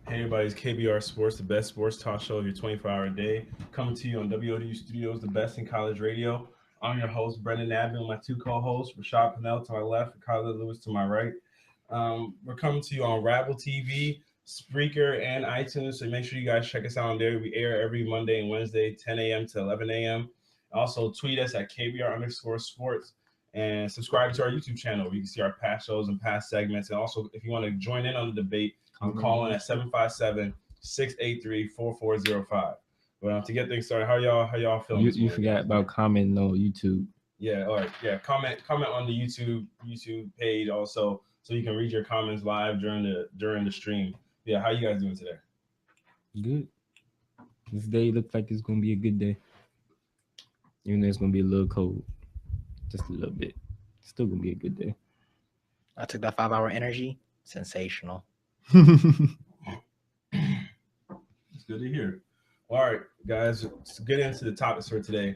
Hey everybody, it's KBR Sports, the best sports talk show of your 24-hour day. Coming to you on WODU Studios, the best in college radio. I'm your host, Brendan Nabby, and my two co-hosts, Rashad Pennell to my left and Kyler Lewis to my right. We're coming to you on Rabble TV, Spreaker, and iTunes, so make sure you guys check us out on there. We air every Monday and Wednesday, 10 a.m. to 11 a.m. Also, tweet us at KBR_sports and subscribe to our YouTube channel where you can see our past shows and past segments. And also, if you want to join in on the debate, you can call in at 757-683-4405. But to get things started, how y'all feeling? You forgot about commenting on YouTube. Yeah, all right. Yeah, comment on the YouTube page also, so you can read your comments live during the stream. Yeah, how you guys doing today? Good. This day looks like it's gonna be a good day. Even though it's gonna be a little cold, just a little bit. It's still gonna be a good day. I took that 5-hour energy. Sensational. It's good to hear. All right, guys, let's get into the topics for today.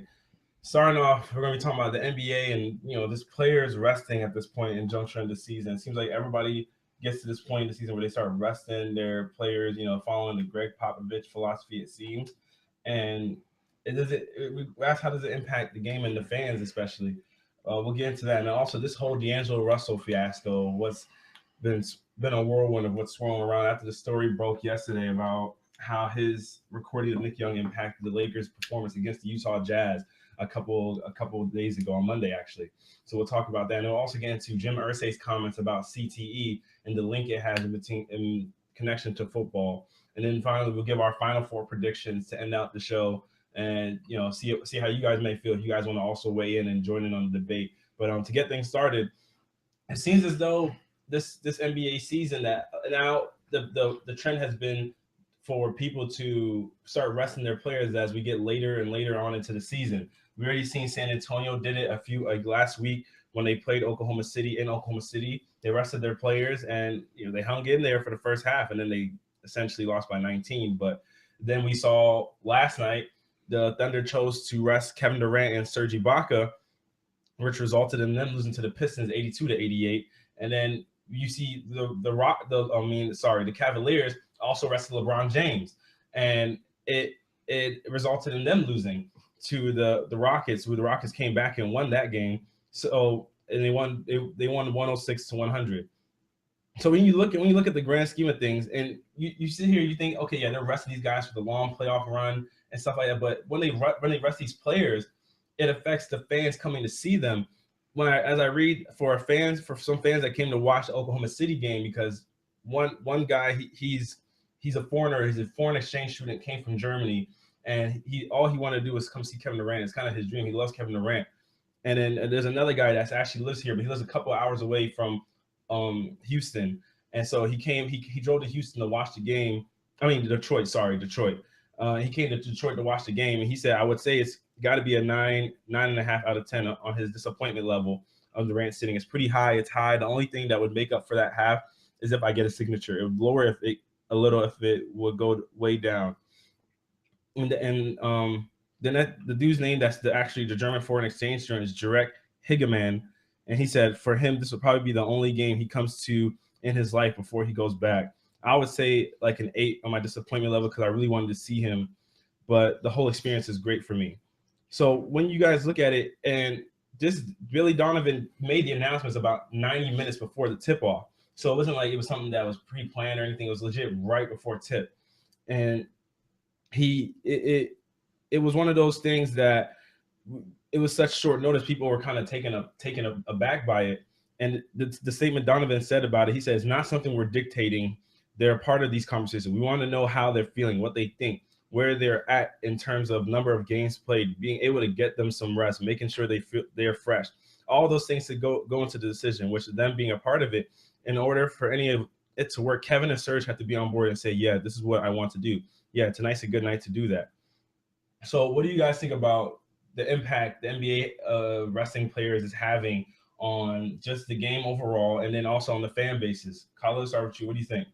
Starting off, we're going to be talking about the NBA and this players resting at this point in juncture in the season. It seems like everybody gets to this point in the season where they start resting their players, following the Greg Popovich philosophy, it seems. And that's how does it impact the game and the fans, especially. We'll get into that, and also this whole D'Angelo Russell fiasco. What's been a whirlwind of what's swirling around after the story broke yesterday about how his recording of Nick Young impacted the Lakers' performance against the Utah Jazz a couple of days ago on Monday, actually. So we'll talk about that, and we'll also get into Jim Irsay's comments about CTE and the link it has in connection to football. And then finally, we'll give our Final Four predictions to end out the show, and see how you guys may feel if you guys want to also weigh in and join in on the debate. But to get things started, it seems as though this NBA season that now the trend has been for people to start resting their players as we get later and later on into the season. We already seen San Antonio did it last week when they played Oklahoma City in Oklahoma City. They rested their players and they hung in there for the first half, and then they essentially lost by 19. But then we saw last night the Thunder chose to rest Kevin Durant and Serge Ibaka, which resulted in them losing to the Pistons 82-88. And then you see the Cavaliers also rested LeBron James, and it resulted in them losing to the Rockets, who the Rockets came back and won that game. So and they won 106-100. So when you look at the grand scheme of things, and you sit here, you think, okay, yeah, they're resting these guys for the long playoff run and stuff like that. But when they rest these players, it affects the fans coming to see them. As I read for some fans that came to watch the Oklahoma City game, because one guy he's a foreigner, he's a foreign exchange student, came from Germany, and all he wanted to do was come see Kevin Durant. It's kind of his dream. He loves Kevin Durant. And then there's another guy that actually lives here, but he lives a couple of hours away from Houston, and so he drove to Houston to watch the game. Detroit. He came to Detroit to watch the game, and he said, I would say it's got to be a 9.5 out of 10 on his disappointment level of Durant sitting. It's pretty high. It's high. The only thing that would make up for that half is if I get a signature. It would lower if it would go way down. And then the dude's name that's actually the German foreign exchange student is Jarek Higeman, and he said for him this would probably be the only game he comes to in his life before he goes back. I would say like an 8 on my disappointment level because I really wanted to see him, but the whole experience is great for me. So when you guys look at it, and this Billy Donovan made the announcements about 90 minutes before the tip-off. So it wasn't like it was something that was pre-planned or anything. It was legit right before tip. And it was one of those things that it was such short notice. People were kind of taken aback by it. And the statement Donovan said about it, he said, it's not something we're dictating. They're a part of these conversations. We want to know how they're feeling, what they think, where they're at in terms of number of games played, being able to get them some rest, making sure they're fresh. All those things to go into the decision, which them being a part of it. In order for any of it to work, Kevin and Serge have to be on board and say, yeah, this is what I want to do. Yeah, tonight's a good night to do that. So what do you guys think about the impact the NBA resting players is having on just the game overall, and then also on the fan bases? Kyle, let's start with you. What do you think?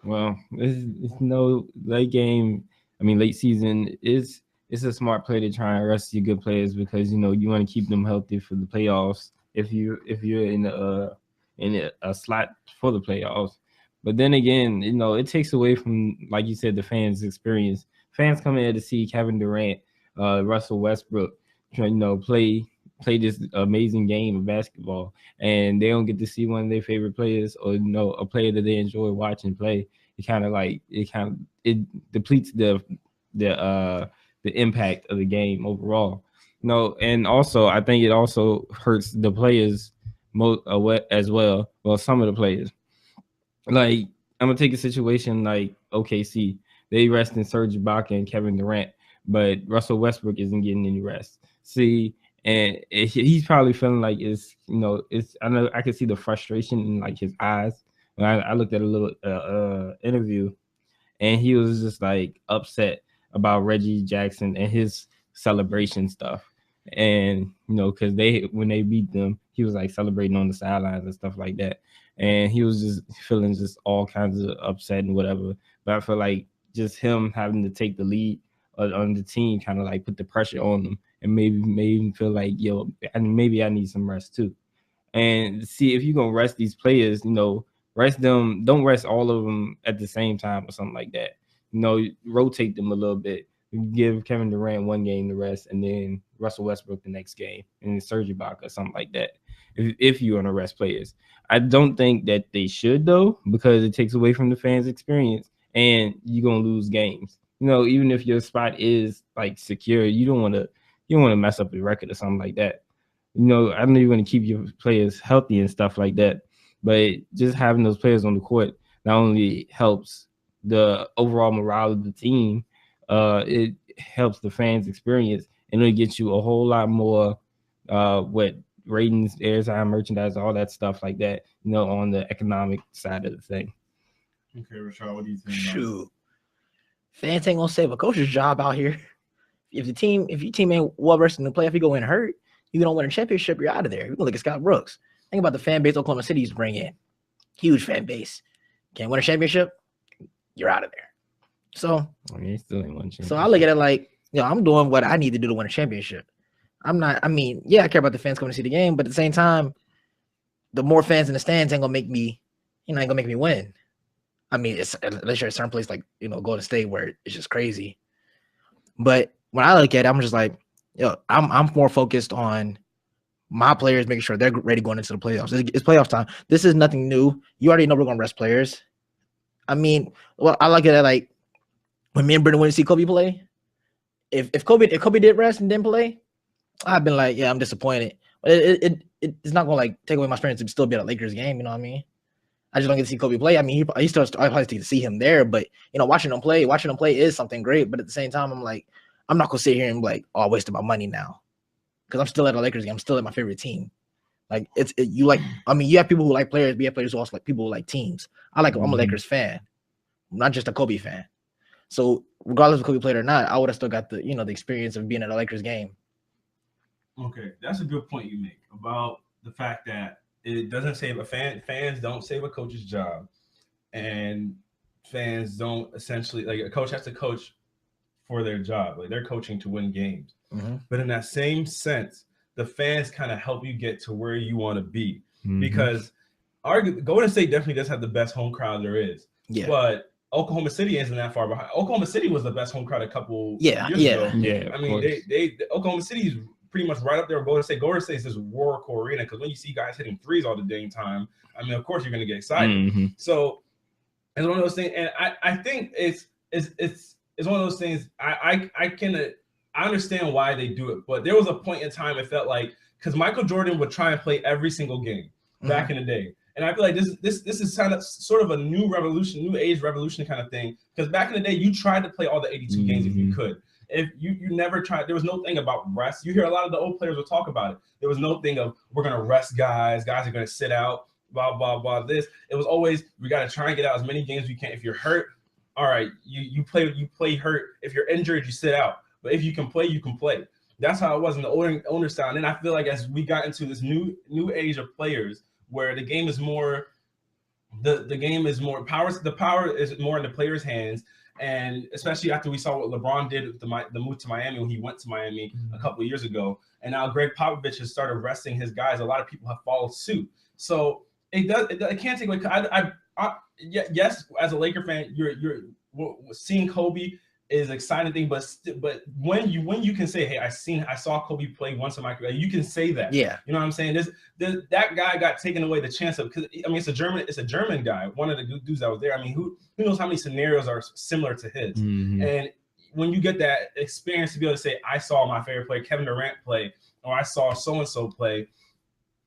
Well, it's no late game. Late season is it's a smart play to try and rest your good players because you want to keep them healthy for the playoffs. If you're in a slot for the playoffs, But then again, it takes away from, like you said, the fans' experience. Fans come in to see Kevin Durant, Russell Westbrook, play this amazing game of basketball, and they don't get to see one of their favorite players, or a player that they enjoy watching play. It depletes the impact of the game overall. And also I think it also hurts the players as well. Well, some of the players. Like, I'm gonna take a situation like OKC. They resting Serge Ibaka and Kevin Durant, but Russell Westbrook isn't getting any rest. See, and he's probably feeling like it's. I know I can see the frustration in like his eyes. When I looked at a little interview, and he was just like upset about Reggie Jackson and his celebration stuff. And because when they beat them, he was like celebrating on the sidelines and stuff like that. And he was just feeling just all kinds of upset and whatever. But I feel like just him having to take the lead on the team kind of like put the pressure on them, and maybe made him feel like, maybe I need some rest too. And see, if you're gonna rest these players, rest them. Don't rest all of them at the same time or something like that. Rotate them a little bit. Give Kevin Durant one game to rest, and then Russell Westbrook the next game, and then Serge Ibaka or something like that. If you want to rest players, I don't think that they should though, because it takes away from the fans' experience, and you're gonna lose games. Even if your spot is like secure, you don't want to mess up your record or something like that. I know you're going to keep your players healthy and stuff like that, but just having those players on the court not only helps the overall morale of the team, it helps the fans' experience, and it'll get you a whole lot more ratings, airtime, merchandise, all that stuff like that, on the economic side of the thing. Okay, Rashad, what do you think? Shoot. Fans ain't gonna save a coach's job out here. If your team ain't well versed in the playoff, you go in hurt, you don't win a championship, you're out of there. You're gonna look at Scott Brooks. Think about the fan base Oklahoma City's bring in. Huge fan base. Can't win a championship, you're out of there. So still ain't won championship. So I look at it like, I'm doing what I need to do to win a championship. I care about the fans coming to see the game, but at the same time, the more fans in the stands ain't gonna make me win. Unless you're at a certain place like, Golden State, where it's just crazy. But when I look at it, I'm just like, I'm more focused on my players, making sure they're ready going into the playoffs. It's playoff time. This is nothing new. You already know we're gonna rest players. I look at it like when me and Brendan went to see Kobe play. If Kobe did rest and didn't play, I've been like, I'm disappointed. But it's not gonna like take away my experience to still be at a Lakers game. You know what I mean? I just don't get to see Kobe play. I probably get to see him there, but watching him play is something great. But at the same time, I'm like, I'm not gonna sit here and be like, I wasted my money now, because I'm still at a Lakers game. I'm still at my favorite team. Like you have people who like players, but you have players who also like people who like teams. I'm a Lakers fan, not just a Kobe fan. So regardless of Kobe played or not, I would have still got the the experience of being at a Lakers game. Okay, that's a good point you make about the fact that it doesn't save fans don't save a coach's job, and fans don't essentially, like, a coach has to coach for their job. Like, they're coaching to win games. Mm-hmm. But in that same sense, the fans kind of help you get to where you want to be. Mm-hmm. Because Golden State definitely does have the best home crowd there is. Yeah. But Oklahoma City isn't that far behind. Oklahoma City was the best home crowd a couple years ago. Yeah. They Oklahoma City's pretty much right up there with Golden State. Golden State is this war core arena, because when you see guys hitting threes all the dang time, of course you're going to get excited. Mm-hmm. So it's one of those things, and I think it's one of those things. I understand why they do it, but there was a point in time it felt like, because Michael Jordan would try and play every single game back in the day. And I feel like this is sort of a new age revolution kind of thing. Because back in the day, you tried to play all the 82 games if you could. If you never tried, there was no thing about rest. You hear a lot of the old players will talk about it. There was no thing of, we're going to rest guys are going to sit out, blah, blah, blah, this. It was always, we got to try and get out as many games as we can. If you're hurt, all right, you play hurt. If you're injured, you sit out. But if you can play, you can play. That's how it was in the older style. And I feel like as we got into this new age of players, where the game is more, the power is more in the players' hands. And especially after we saw what LeBron did with the move to Miami, when he went to Miami a couple of years ago, and now Greg Popovich has started resting his guys. A lot of people have followed suit. So it can't take away. Yes, as a Laker fan, you're seeing Kobe is an exciting thing, but when you can say, hey, I saw Kobe play once in my career, you can say that. Yeah. You know what I'm saying? That guy got taken away the chance of, because I mean it's a German guy, one of the dudes that was there. I mean, who knows how many scenarios are similar to his? And when you get that experience to be able to say, I saw my favorite player, Kevin Durant, play, or I saw so and so play,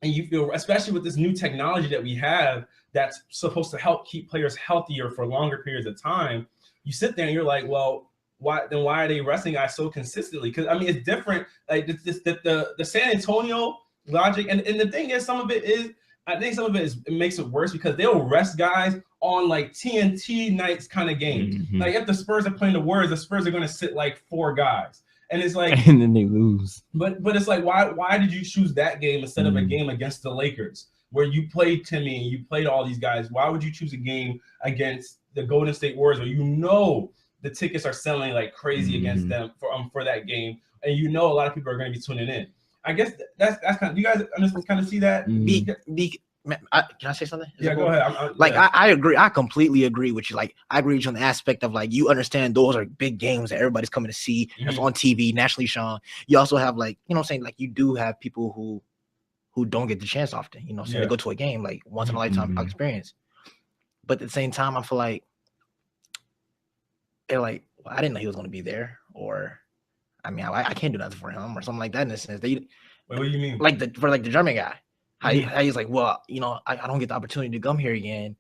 and you feel, especially with this new technology that we have that's supposed to help keep players healthier for longer periods of time, you sit there and you're like, well, why are they resting guys so consistently? Because I mean, it's different. Like the San Antonio logic, and the thing is, I think some of it makes it worse because they'll rest guys on like TNT nights kind of games. Like if the Spurs are playing the Warriors, the Spurs are going to sit like 4 guys. And it's like, and then they lose. But it's like, why did you choose that game instead of a game against the Lakers where you played Timmy and you played all these guys? Why would you choose a game against the Golden State Warriors where you know the tickets are selling like crazy against them for that game, and you know a lot of people are going to be tuning in? I guess that's kind of, you guys kind of see that. Can I say something? Yeah, go ahead. I agree. I completely agree with you. Like, I agree with you on the aspect of like, you understand those are big games that everybody's coming to see. That's on TV, nationally shown. You also have like, you know what I'm saying? Like, you do have people who don't get the chance often. You know what I'm saying? They go to a game like once in a lifetime experience. But at the same time, I feel like they're like, well, I didn't know he was going to be there, or I mean, I can't do nothing for him or something like that in a sense. Wait, what do you mean? Like the German guy. How he's like, well, you know, I don't get the opportunity to come here again.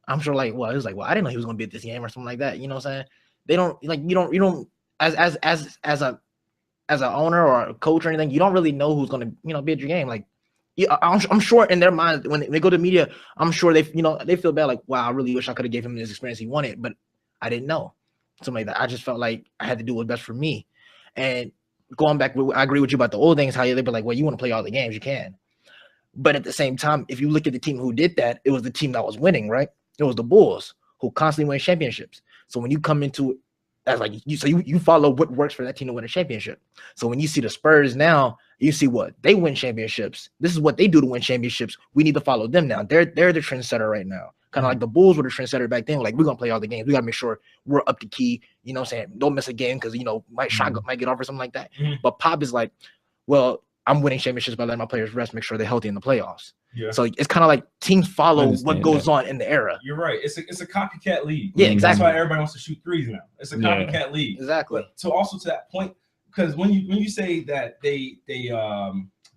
I'm sure, like, well, he was like, well, I didn't know he was going to be at this game or something like that. You know what I'm saying? They don't, like, you don't as an owner or a coach or anything, you don't really know who's going to, you know, be at your game. Like, I'm sure in their mind when they go to media, I'm sure they feel bad, like, wow, I really wish I could have gave him this experience he wanted, but I didn't know. Something like that. I just felt like I had to do what's best for me. And going back, I agree with you about the old things, how they be like, well, you want to play all the games, you can. But at the same time, if you look at the team who did that, it was the team that was winning, right? It was the Bulls who constantly win championships. So when you come into it as like you follow what works for that team to win a championship. So when you see the Spurs now, you see what they win championships. This is what they do to win championships. We need to follow them now. They're the trendsetter right now. Kind of like the Bulls were the trendsetter back then. Like, we're gonna play all the games. We gotta make sure we're up to key. You know what I'm saying? Don't miss a game because, you know, shot might get off or something like that. But Pop is like, well, I'm winning championships by letting my players rest, make sure they're healthy in the playoffs. Yeah. So it's kind of like teams follow what goes on in the era. You're right. It's a copycat league. Yeah, exactly. That's why everybody wants to shoot threes now. It's a copycat league. Exactly. But so also to that point, because when you say that they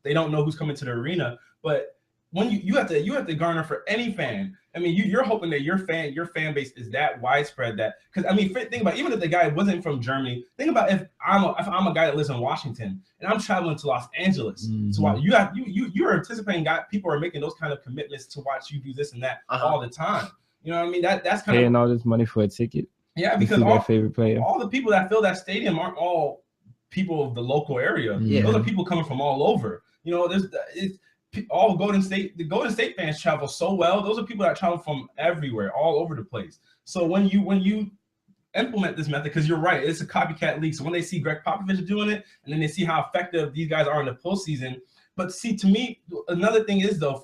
don't know who's coming to the arena, but when you have to garner for any fan. I mean, you're hoping that your fan base is that widespread that, because I mean, think about, even if the guy wasn't from Germany, think about if I'm a guy that lives in Washington and I'm traveling to Los Angeles to watch, you're anticipating people are making those kind of commitments to watch you do this and that all the time. You know what I mean? That's kind paying all this money for a ticket. Yeah, because all favorite player, all the people that fill that stadium aren't all people of the local area. Yeah. Those are people coming from all over. You know, all the Golden State fans travel so well. Those are people that travel from everywhere, all over the place. So when you implement this method, because you're right, it's a copycat league. So when they see Greg Popovich doing it, and then they see how effective these guys are in the postseason. But see, to me, another thing is though,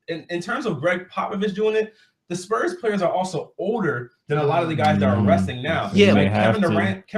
in terms of Greg Popovich doing it, the Spurs players are also older than a lot of the guys that are resting now. Yeah, like Kevin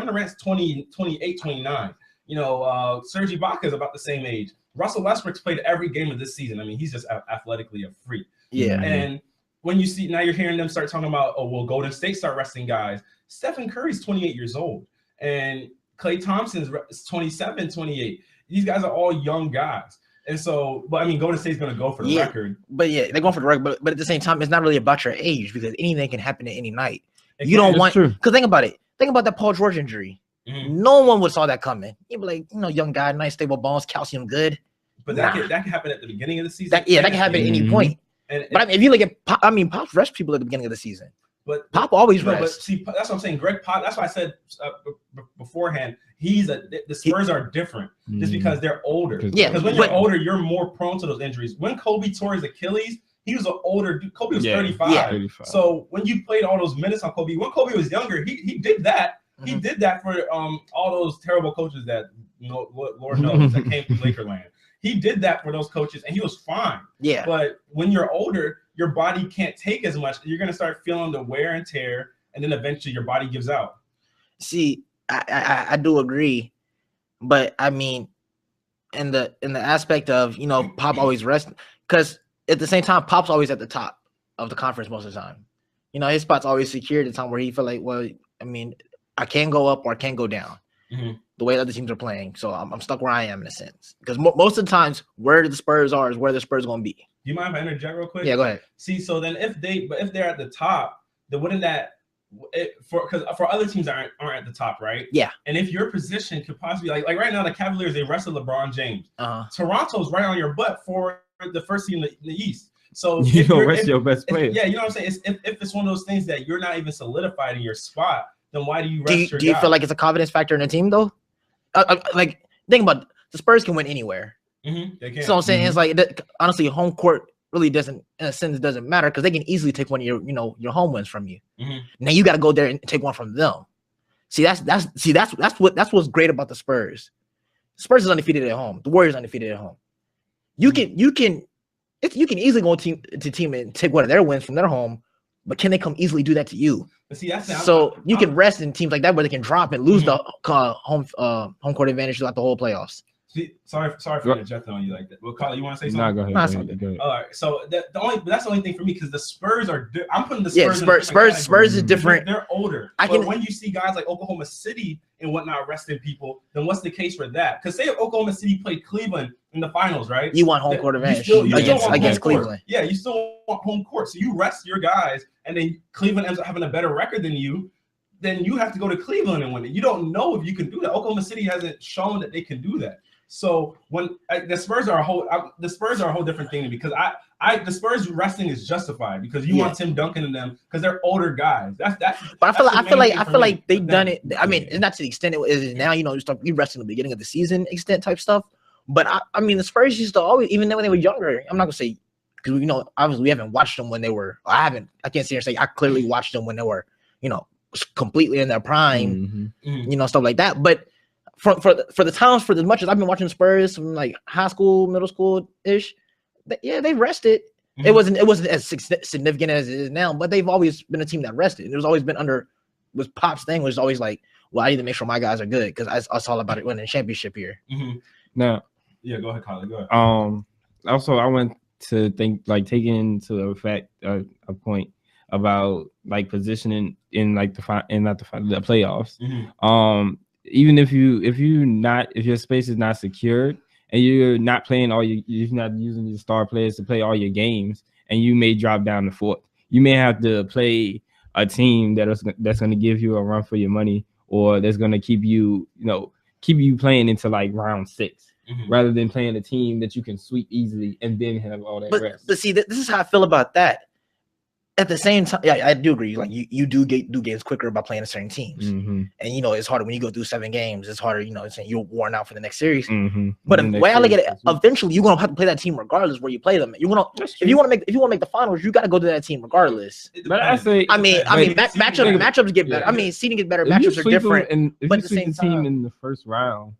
Durant's 28, 29. You know, Serge Ibaka is about the same age. Russell Westbrook's played every game of this season. I mean, he's just athletically a freak. Yeah. And when you see, now you're hearing them start talking about, oh, well, Golden State start resting guys. Stephen Curry's 28 years old. And Klay Thompson's 27, 28. These guys are all young guys. And so, but I mean, Golden State's going to go for the record. But yeah, they're going for the record. But at the same time, it's not really about your age, because anything can happen at any night. You don't want, because think about it. Think about that Paul George injury. No one would saw that coming. You'd be like, you know, young guy, nice stable bones, calcium good. But that can happen at the beginning of the season. That can happen at any point. But I mean, if you look at Pop, I mean, Pop rests people at the beginning of the season. But Pop always rests. But see, that's what I'm saying. Greg Pop. That's why I said beforehand. The Spurs are different just because they're older. Yeah, because when you're older, you're more prone to those injuries. When Kobe tore his Achilles, he was an older dude. Kobe was 35. Yeah. 35. So when you played all those minutes on Kobe, when Kobe was younger, he did that. He did that for all those terrible coaches that, you know, Lord knows, that came from Lakerland. He did that for those coaches, and he was fine. Yeah. But when you're older, your body can't take as much. You're gonna start feeling the wear and tear, and then eventually your body gives out. See, I do agree, but I mean, in the aspect of Pop always resting, because at the same time Pop's always at the top of the conference most of the time. His spot's always secure at the time where he feel like, well, I mean, I can't go up or I can't go down. The way other teams are playing, so I'm stuck where I am in a sense. Because most of the times, where the Spurs are is where the Spurs going to be. Do you mind if I interject real quick? Yeah, go ahead. See, so then if they're at the top, then wouldn't that because for other teams that aren't at the top, right? Yeah. And if your position could possibly like right now, the Cavaliers, they wrestle LeBron James. Toronto's right on your butt for the first seed in the East. So you don't rest your best player. Yeah, you know what I'm saying? If it's one of those things that you're not even solidified in your spot, then why do you rest your Do you guy? feel like it's a confidence factor in the team though? Like, think about the Spurs can win anywhere. They can. So I'm saying it's like honestly, home court really doesn't, in a sense, doesn't matter because they can easily take one of your home wins from you. Now you got to go there and take one from them. See, that's what's great about the Spurs. The Spurs is undefeated at home. The Warriors undefeated at home. You can easily go to team and take one of their wins from their home, but can they come easily do that to you? But see, you can rest in teams like that where they can drop and lose the home court advantage throughout the whole playoffs. See, sorry for interjecting on you like that. Well, Carl, you want to say something? No, go ahead. Go ahead. All right. So that's the only thing for me because the Spurs are. I'm putting the Spurs. Spurs is different. They're older. When you see guys like Oklahoma City and whatnot resting people, then what's the case for that? Because say if Oklahoma City played Cleveland in the finals, right? You want home court advantage against Cleveland. Yeah, you still want home court. So you rest your guys, and then Cleveland ends up having a better record than you. Then you have to go to Cleveland and win it. You don't know if you can do that. Oklahoma City hasn't shown that they can do that. So when the Spurs are a whole different thing because the Spurs resting is justified because you want Tim Duncan in them because they're older guys. But I feel like they've done it. I mean, it's not to the extent it is now. You rest in the beginning of the season extent type stuff. But I mean, the Spurs used to always, even when they were younger. I'm not gonna say because obviously we haven't watched them when they were. I can't sit here and say I clearly watched them when they were completely in their prime. Stuff like that. But for the times, for as much as I've been watching Spurs from like high school, middle school ish, they rested. It wasn't as significant as it is now, but they've always been a team that rested. There's always been with Pop's thing was always like, well, I need to make sure my guys are good because it's all about it winning a championship here. Now, yeah, go ahead, Colin. Go ahead. Also, I went to think like taking into effect a point about like positioning in like the playoffs. Even if your space is not secured and you're not playing you're not using your star players to play all your games, and you may drop down to fourth, you may have to play a team that's going to give you a run for your money, or that's going to keep you playing into like round 6, rather than playing a team that you can sweep easily and then have all that rest. But see, this is how I feel about that. At the same time, yeah, I do agree. Like you do games quicker by playing certain teams, and it's harder when you go through 7 games. It's harder, you're worn out for the next series. But the way I look at it, eventually you're gonna have to play that team regardless where you play them. If you want to make the finals, you got to go to that team regardless. But matchups get better. I mean, seeding gets better. Matchups are different. But at the same time, in the first round,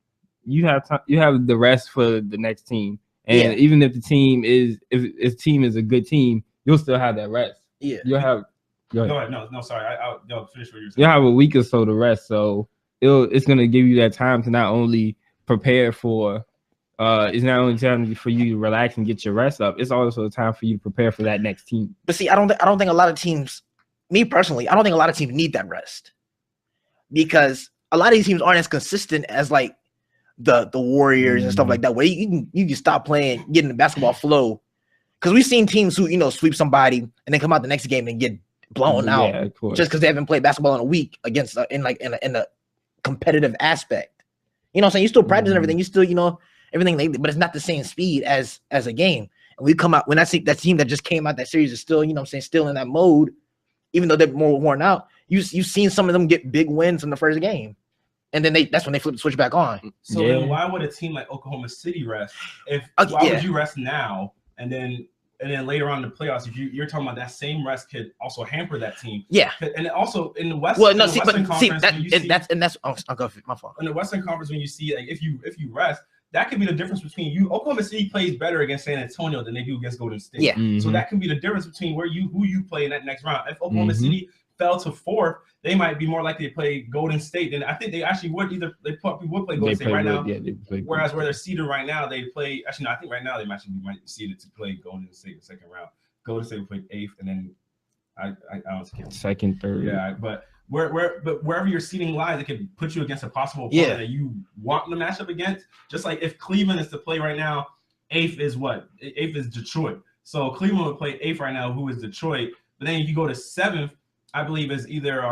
you have the rest for the next team, and even if the team is if team is a good team, you'll still have that rest. Yeah, you'll have. Go ahead. No, sorry. I'll finish what you're saying. You'll have a week or so to rest, so it's gonna give you that time to not only prepare for. It's not only time for you to relax and get your rest up. It's also time for you to prepare for that next team. But see, I don't think a lot of teams. Me personally, I don't think a lot of teams need that rest because a lot of these teams aren't as consistent as like the Warriors and stuff like that. Where you can stop playing, get in the basketball flow. Because we've seen teams who sweep somebody and then come out the next game and get blown out just because they haven't played basketball in a week against in a competitive aspect. You know what I'm saying? You still practice and everything. You still everything, but it's not the same speed as a game. And we come out when I see that team that just came out that series is still still in that mode, even though they're more worn out. You've seen some of them get big wins in the first game. And then that's when they flip the switch back on. So then why would a team like Oklahoma City rest? Why would you rest now? And then later on in the playoffs, if you're talking about that same rest could also hamper that team. Yeah. And also in the West. Well, no, Western Conference, I'll go my fault. In the Western Conference, when you see like if you rest, that could be the difference between you. Oklahoma City plays better against San Antonio than they do against Golden State. Yeah. Mhm. So that can be the difference between who you play in that next round. If Oklahoma City fell to 4th, they might be more likely to play Golden State. And I think they actually would play Golden State right now. Yeah, whereas where they're seeded right now, they play. Actually, no, I think right now they might be seeded to play Golden State in the second round. Golden State will play 8th, and then I don't care. Second, third. Yeah, but wherever your seeding lies, it could put you against a possible opponent that you want to match up against. Just like if Cleveland is to play right now, 8th is what? 8th is Detroit. So Cleveland would play 8th right now, who is Detroit. But then if you go to 7th, I believe is either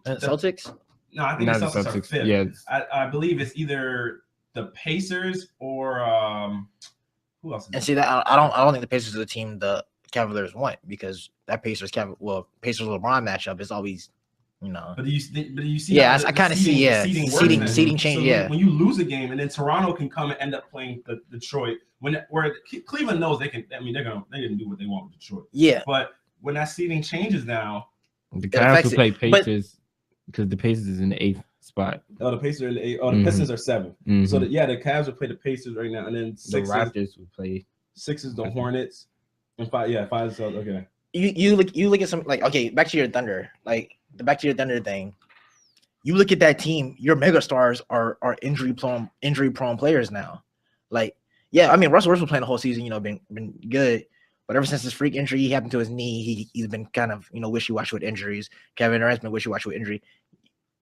Celtics. No, I think the Celtics are 5th. Yeah, I believe it's either the Pacers or who else? And see that I don't think the Pacers are the team the Cavaliers want, because that Pacers LeBron matchup is always, you know. But do you see? Yeah, I kind of see. Yeah, seeding change. So yeah, when you lose a game and then Toronto can come and end up playing the Detroit, where Cleveland knows they can. I mean, they can do what they want with Detroit. Yeah, but when that seeding changes now, the Cavs will play Pacers because the Pacers is in the 8th spot. Oh, the Pacers are in the 8th. Oh, the Pistons are 7th. Mm-hmm. So the Cavs will play the Pacers right now, and then the Raptors will play 6 is the Hornets, and 5 is okay. You look at some, like, okay, back to your Thunder, thing. You look at that team, your mega stars are injury prone players now. Like, yeah, I mean, Russell Westbrook playing the whole season, you know, been good. But ever since his freak injury happened to his knee, he's been kind of, you know, wishy-washy with injuries. Kevin Durant's been wishy-washy with injury.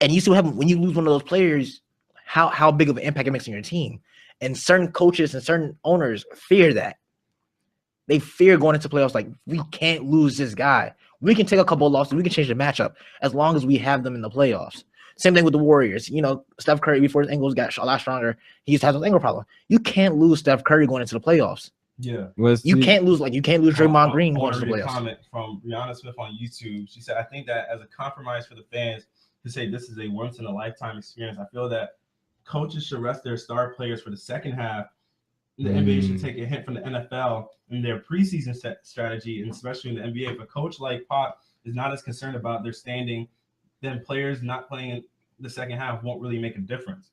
And you still have, when you lose one of those players, how big of an impact it makes on your team. And certain coaches and certain owners fear that. They fear going into playoffs, like, we can't lose this guy. We can take a couple of losses. We can change the matchup as long as we have them in the playoffs. Same thing with the Warriors. You know, Steph Curry, before his ankles got a lot stronger, he used to have an ankle problem. You can't lose Steph Curry going into the playoffs. Yeah, you can't lose Draymond Green going to the playoffs. Comment from Brianna Smith on YouTube. She said, "I think that as a compromise for the fans to say this is a once in a lifetime experience, I feel that coaches should rest their star players for the second half. The NBA should take a hint from the NFL in their preseason strategy, and especially in the NBA. If a coach like Pop is not as concerned about their standing, then players not playing in the second half won't really make a difference."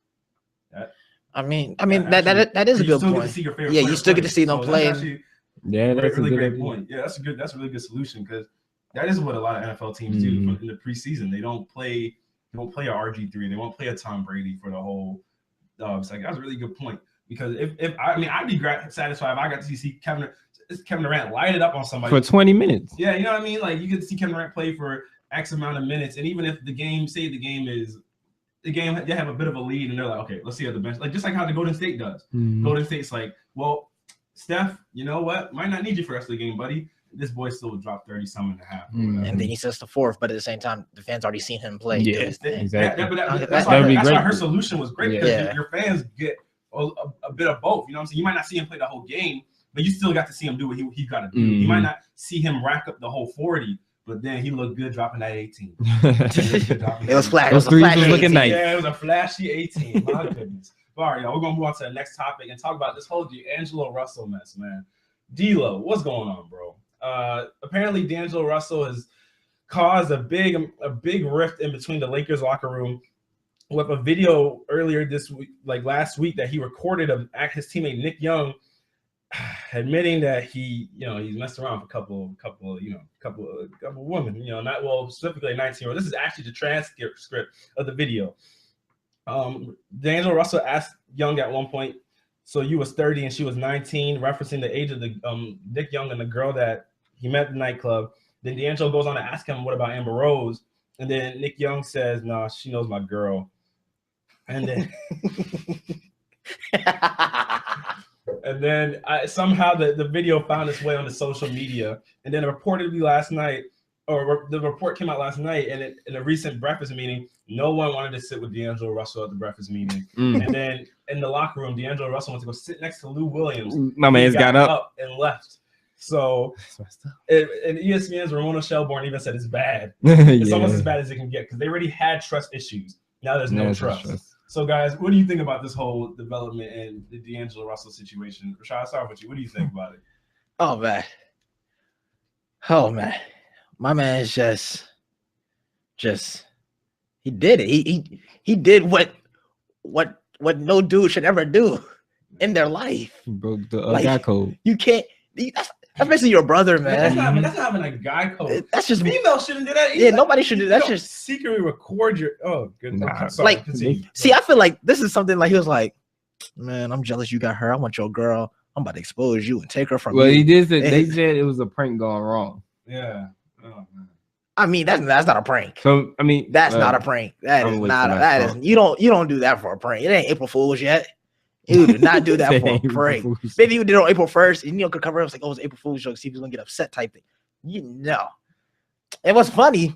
I mean that is a good point. Yeah, you still get to see them play. That's a really great point. Yeah, that's a really good solution, because that is what a lot of NFL teams do in the preseason. They don't play a RG3. They won't play a Tom Brady for the whole second. That's a really good point, because I'd be satisfied if I got to see Kevin Durant light it up on somebody for 20 minutes. Yeah, you know what I mean? Like, you get to see Kevin Durant play for X amount of minutes, and even if they have a bit of a lead, and they're like, okay, let's see at the bench. Like, just like how the Golden State does. Golden State's like, well, Steph, you know what? Might not need you for the rest of the game, buddy. This boy still would drop 30-some and a half. And then he says the 4th, but at the same time, the fans already seen him play. Yeah, exactly. That's why her solution was great, because your fans get a bit of both. You know what I'm saying? You might not see him play the whole game, but you still got to see him do what he got to do. You might not see him rack up the whole 40, but then he looked good dropping that 18. It was flash. Those threes was looking nice. Yeah, it was a flashy 18. My goodness. All right, y'all, we're going to move on to the next topic and talk about this whole D'Angelo Russell mess, man. D-Lo, what's going on, bro? Apparently, D'Angelo Russell has caused a big rift in between the Lakers locker room with a video earlier this week, like last week, that he recorded of his teammate Nick Young admitting that he's messed around with a couple of women, not specifically a 19-year-old. This is actually the transcript of the video. D'Angelo Russell asked Young at one point, so you was 30 and she was 19, referencing the age of the Nick Young and the girl that he met at the nightclub. Then D'Angelo goes on to ask him, what about Amber Rose? And then Nick Young says, nah, she knows my girl. And then and then somehow the video found its way on the social media. And then reportedly last night, or the report came out last night, and in a recent breakfast meeting, no one wanted to sit with D'Angelo Russell at the breakfast meeting. And then in the locker room, D'Angelo Russell went to go sit next to Lou Williams. My man's got up and left. So, and ESPN's Ramona Shelburne even said it's bad. It's almost as bad as it can get, because they already had trust issues. Now there's no trust. So, guys, what do you think about this whole development and the D'Angelo Russell situation? Rashad, I'll start with you. What do you think about it? Oh, man. My man is just he did it. He did what no dude should ever do. in their life. He broke the Like, guy code. You can't. That's basically your brother, man. That's not having a guy code. That's just female shouldn't do that either. Yeah, nobody should do that. That's just secretly record your. Oh, good. Nah, Sorry, like, see, I feel like this is something like he was like, man, I'm jealous you got her. I want your girl. I'm about to expose you and take her from you. Well, he did say they said it was a prank gone wrong. Yeah. Oh man. I mean, that's not a prank. So I mean, that's not a prank. That is not. That is you don't do that for a prank. It ain't April Fool's yet. You did not do that for a prank. Maybe you did it on April 1st, and could cover up like, oh, it's April Fool's joke. See if he's gonna get upset type thing. And what's funny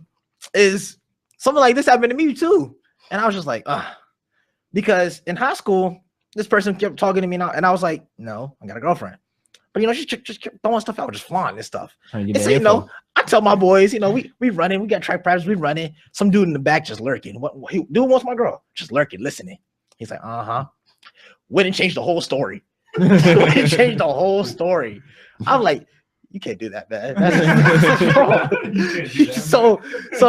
is something like this happened to me too, and I was just like, because in high school, this person kept talking to me now, and I was like, no, I got a girlfriend. But she just kept throwing stuff out, just flaunting this stuff. And so I tell my boys, we running, we got track practice, we running. Some dude in the back just lurking. Dude wants my girl, just lurking, listening. He's like, wouldn't change the whole story. Wouldn't change the whole story. I'm like, you can't do that, man. So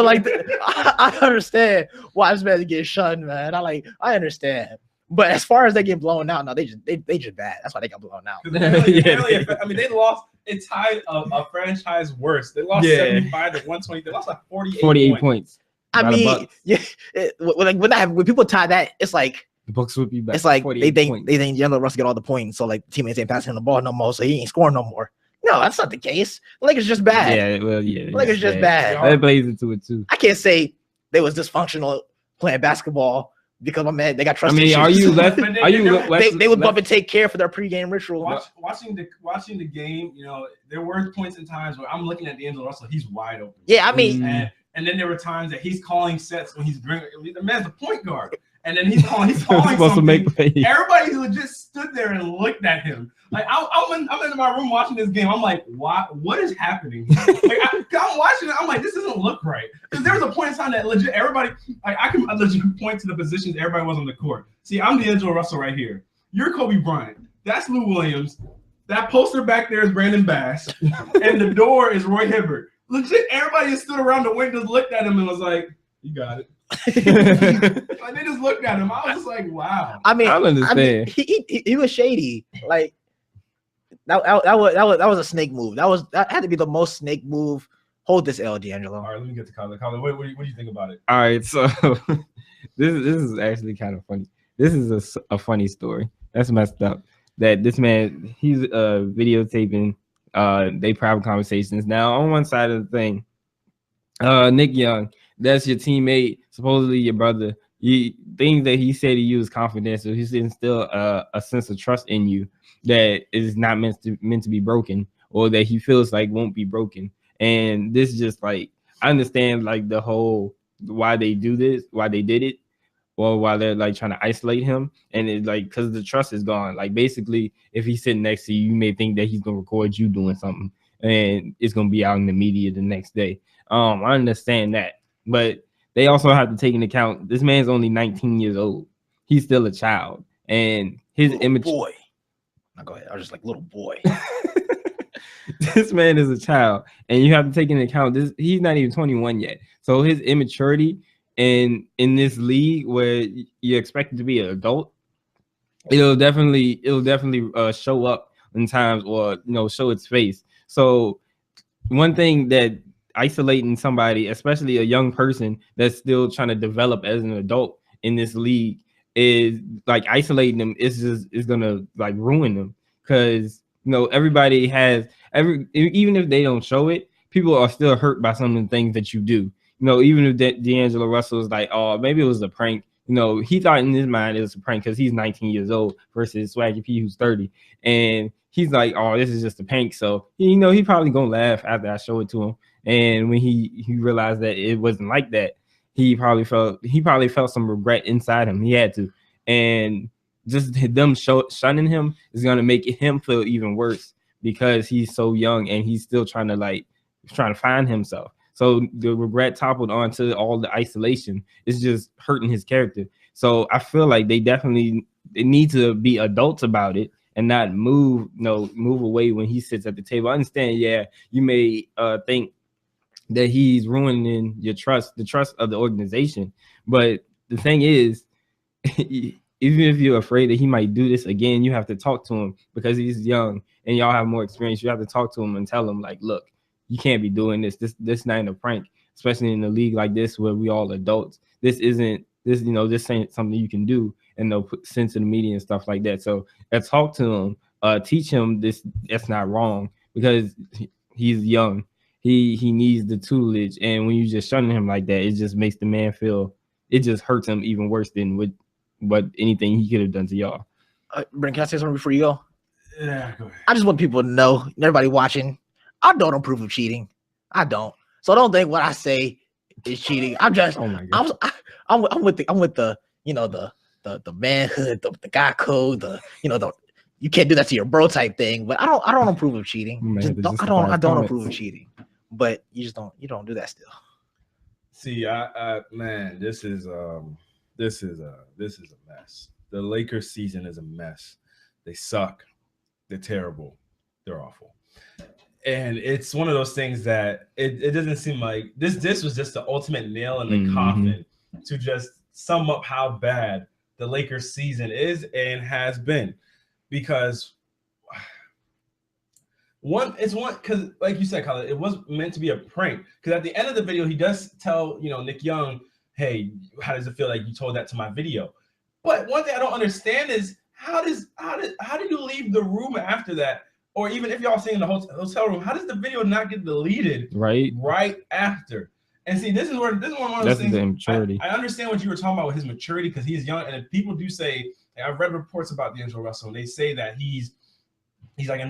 like, I understand why this man get shunned, man. I understand. But as far as they get blown out, no, they just bad. That's why they got blown out. Apparently, I mean, they lost. It tied a franchise worst. They lost 75 to 120. They lost like 48 points. I mean, when people tie that, it's like the Bucks would be back. It's like they think D'Angelo Russell get all the points, so like teammates ain't passing him the ball no more, so he ain't scoring no more. No, that's not the case. The Lakers just bad. Yeah, well, yeah. The Lakers just bad. That plays into it too. I can't say they was dysfunctional playing basketball because my man, they got trust issues. Are you left? They would bump and take care for their pregame ritual. Watching the game, there were points and times where I'm looking at D'Angelo Russell, he's wide open. Yeah, I mean, and then there were times that he's calling sets when he's bringing the man's a point guard. And then he's calling something. Everybody legit stood there and looked at him. Like I'm in my room watching this game. I'm like, what is happening? Like I'm watching it. I'm like, this doesn't look right. Because there was a point in time that legit everybody, like I can legit point to the positions everybody was on the court. See, I'm D'Angelo Russell right here. You're Kobe Bryant. That's Lou Williams. That poster back there is Brandon Bass. And the door is Roy Hibbert. Legit, everybody just stood around the windows, looked at him, and was like, you got it. Like they just looked at him. I was just like, wow. I mean, I understand. He was shady. Like that was a snake move. That had to be the most snake move. Hold this L, D'Angelo. All right, let me get to Colin. Colin, what do you think about it? All right, so this is actually kind of funny. This is a funny story. That's messed up. That this man, he's videotaping they private conversations. Now on one side of the thing, Nick Young, that's your teammate, supposedly your brother. Things that he said to you is confidential. He's instill a sense of trust in you that is not meant to be broken, or that he feels like won't be broken. And this is just like, I understand like the whole why they do this, why they did it, or why they're like trying to isolate him. And it's like because the trust is gone. Like basically, if he's sitting next to you, you may think that he's gonna record you doing something, and it's gonna be out in the media the next day. I understand that. But they also have to take into account this man's only 19 years old. He's still a child, and his image. Boy, now go ahead. I was just like little boy. This man is a child, and you have to take into account this. He's not even 21 yet, so his immaturity in this league where you're expected to be an adult, it'll definitely show up in times, or show its face. So one thing that isolating somebody, especially a young person that's still trying to develop as an adult in this league, is like isolating them is gonna like ruin them, because everybody has even if they don't show it, people are still hurt by some of the things that you do. Even if D'Angelo Russell is like, oh, maybe it was a prank. He thought in his mind it was a prank because he's 19 years old versus Swaggy P who's 30, and he's like, oh, this is just a prank. So he probably gonna laugh after I show it to him. And when he realized that it wasn't like that, he probably felt some regret inside him. He had to, and just them shunning him is gonna make him feel even worse because he's so young and he's still trying to find himself. So the regret toppled onto all the isolation. It's just hurting his character. So I feel like they need to be adults about it and not move away when he sits at the table. I understand, yeah, you may think that he's ruining the trust of the organization. But the thing is, even if you're afraid that he might do this again, you have to talk to him because he's young and y'all have more experience. You have to talk to him and tell him, like, look, you can't be doing this. This not a prank, especially in a league like this where we all adults. This ain't something you can do, and they'll put sense in the media and stuff like that. So talk to him, teach him that's not wrong because he's young. He needs the tutelage, and when you just shunning him like that, it just makes the man feel, it just hurts him even worse than what anything he could have done to y'all. Brent, can I say something before you go? Yeah, go ahead. I just want people to know, everybody watching, I don't approve of cheating. I don't. So don't think what I say is cheating. I'm just, Oh my God. I'm with the the manhood, the guy code, you can't do that to your bro type thing. But I don't approve of cheating. I don't approve of cheating. But you don't do that still. See, man, this is a mess. The Lakers season is a mess. They suck. They're terrible. They're awful. And it's one of those things that it doesn't seem like this was just the ultimate nail in the coffin to just sum up how bad the Lakers season is and has been. Because because like you said, Colin, it was meant to be a prank. Because at the end of the video, he does tell Nick Young, hey, how does it feel like you told that to my video? But one thing I don't understand is how did you leave the room after that? Or even if y'all sitting in the hotel room, how does the video not get deleted right after? And see, this is one of those things. The immaturity. I understand what you were talking about with his maturity because he's young, and if people do say, I've read reports about D'Angelo Russell, and they say that he's like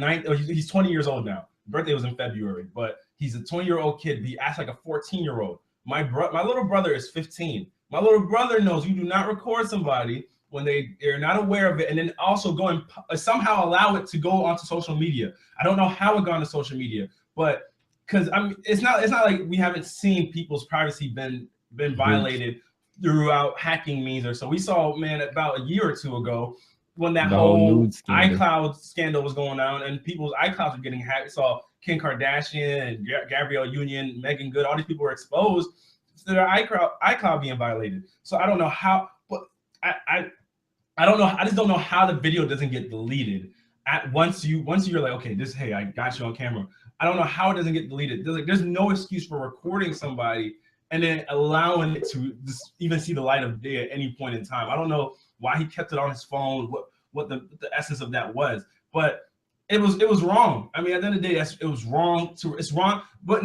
he's 20 years old now. His birthday was in February, but he's a 20-year-old kid. He acts like a 14-year-old. My little brother is 15. My little brother knows you do not record somebody when they're not aware of it, and then also go and somehow allow it to go onto social media. I don't know how it got onto social media, but because it's not like we haven't seen people's privacy been violated throughout hacking means or so. We saw, man, about a year or two ago when that whole iCloud scandal was going on and people's iClouds were getting hacked. We saw Kim Kardashian and Gabrielle Union, Megan Good, all these people were exposed to their iCloud being violated. So I don't know how, but I don't know. I just don't know how the video doesn't get deleted. Once you're like, okay, hey, I got you on camera. I don't know how it doesn't get deleted. There's no excuse for recording somebody and then allowing it to just even see the light of day at any point in time. I don't know why he kept it on his phone, what the essence of that was, but it was wrong. I mean, at the end of the day, it was wrong. It's wrong, but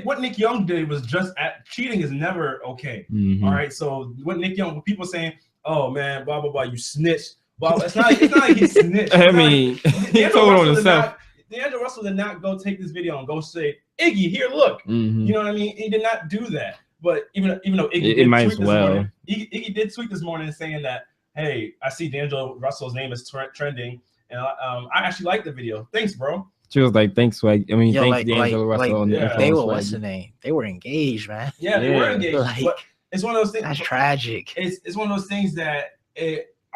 what Nick Young did was just cheating is never okay. All right, so what people saying, oh man, blah blah blah, you snitched. Well, it's not like he snitched. I mean, he told on himself. D'Angelo Russell did not go take this video and go say, Iggy, here, look. You know what I mean? He did not do that. But even though Iggy did tweet this morning, Iggy did tweet this morning saying that, hey, I see D'Angelo Russell's name is trending, and I actually like the video. Thanks, bro. She was like, thanks, Swag. I mean, thanks, D'Angelo Russell. They were, what's the name? They were engaged, man. Yeah, they were engaged. But it's one of those things. That's tragic. It's one of those things that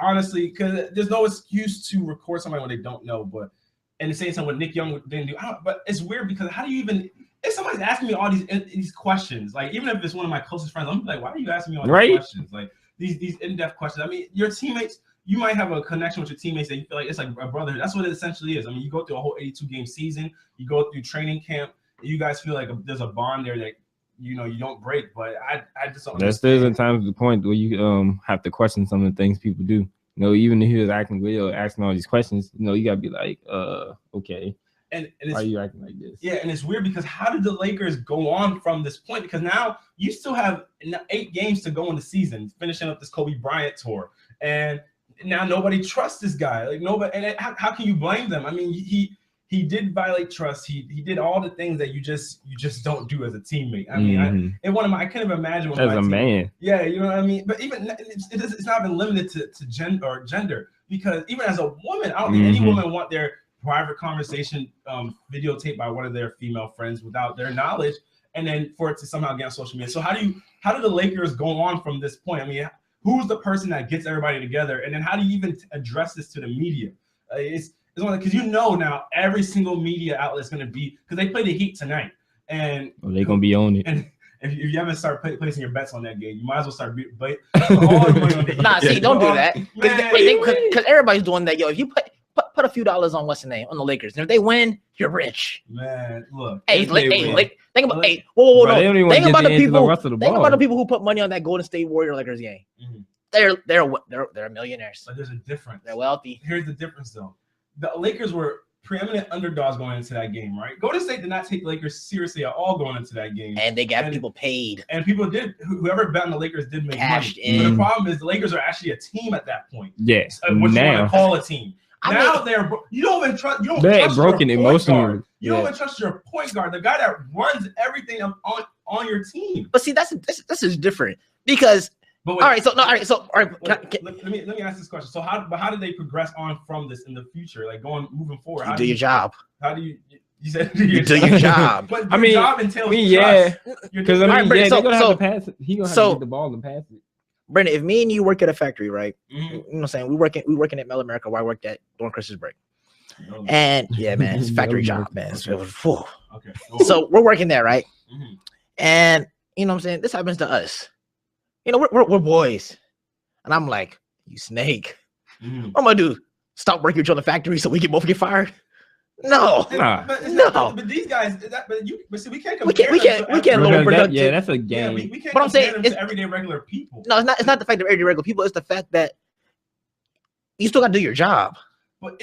honestly, because there's no excuse to record somebody when they don't know, but and the same time what Nick Young didn't do. But it's weird because how do you even? If somebody's asking me all these questions, like even if it's one of my closest friends, I'm like, why are you asking me all these questions? Like these in-depth questions. I mean, your teammates, you might have a connection with your teammates that you feel like it's like a brotherhood. That's what it essentially is. I mean, you go through a whole 82-game season, you go through training camp, you guys feel like there's a bond there that you don't break. But I just don't. There's still sometimes the point where you have to question some of the things people do. Even if he was asking all these questions, you gotta be like, okay. And why are you acting like this? Yeah, and it's weird because how did the Lakers go on from this point? Because now you still have 8 games to go in the season, finishing up this Kobe Bryant tour, and now nobody trusts this guy. Like nobody, and how can you blame them? I mean, he did violate trust. He did all the things that you just don't do as a teammate. I mean, I can't even imagine as a man. Yeah, you know what I mean. But even it's not even limited to gender because even as a woman, I don't think any woman want their private conversation videotaped by one of their female friends without their knowledge, and then for it to somehow get on social media. So how do the Lakers go on from this point? I mean, who's the person that gets everybody together, and then how do you even address this to the media? It's one because now every single media outlet is going to be because they play the Heat tonight, and they're going to be on it. And if you haven't started placing your bets on that game, you might as well start all the money on the Nah, see, don't do that. Because everybody's doing that. Yo, if you put a few dollars on what's the name on the Lakers, and if they win, you're rich. Man, look. Hey, think about whoa, no. Think about the people who put money on that Golden State Warrior Lakers game. They're millionaires. But there's a difference. They're wealthy. Here's the difference, though. The Lakers were preeminent underdogs going into that game, right? Golden State did not take the Lakers seriously at all going into that game. And they got people paid. And people did. Whoever bet on the Lakers did make Cashed money. in. But the problem is the Lakers are actually a team at that point. Yes. What you want to call a team. You don't even trust. You don't trust broken your emotionally. You don't even trust your point guard, the guy that runs everything on your team. But see, this is different because. But wait, all right. Let me ask this question. So how did they progress on from this in the future, like moving forward? You do your job. How do you said you do your job? But your job entails trust. Because they're gonna have to pass it. He gonna have to get the ball and pass it. Brandon, if me and you work at a factory, right? You know what I'm saying? We working at Mel America where I worked at during Christmas break. And yeah, man, it's a factory job, man. Okay. So we're working there, right? And you know what I'm saying? This happens to us. You know, we're boys. And I'm like, you snake. What am I gonna do? Stop working with you on the factory so we can both get fired? No. But these guys, but see, we can't compare. We can't lower productive. Yeah, that's a game. Yeah, we can't. But I'm saying it's everyday regular people. No, it's not the fact that everyday regular people. It's the fact that you still got to do your job. But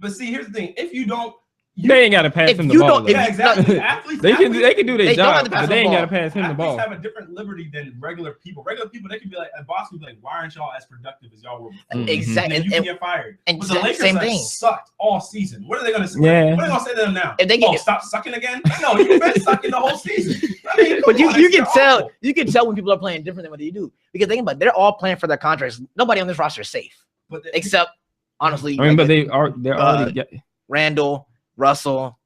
see, here's the thing: if you don't, they ain't got to pass him the ball. Yeah, exactly. They can do their job, but they ain't got to pass him the ball. Have a different liberty than regular people. Regular people, they can be like, a boss can be like, why aren't y'all as productive as y'all were before? Exactly. And you can get fired. And but the Lakers same thing. Sucked all season. What are they going to say? Yeah. What are they going to say to them now? If they stop sucking again? No, you've been sucking the whole season. I mean, but you can tell when people are playing different than what they do, because think about it, they're all playing for their contracts. Nobody on this roster is safe, except honestly. I mean, but they're already Randall, Russell.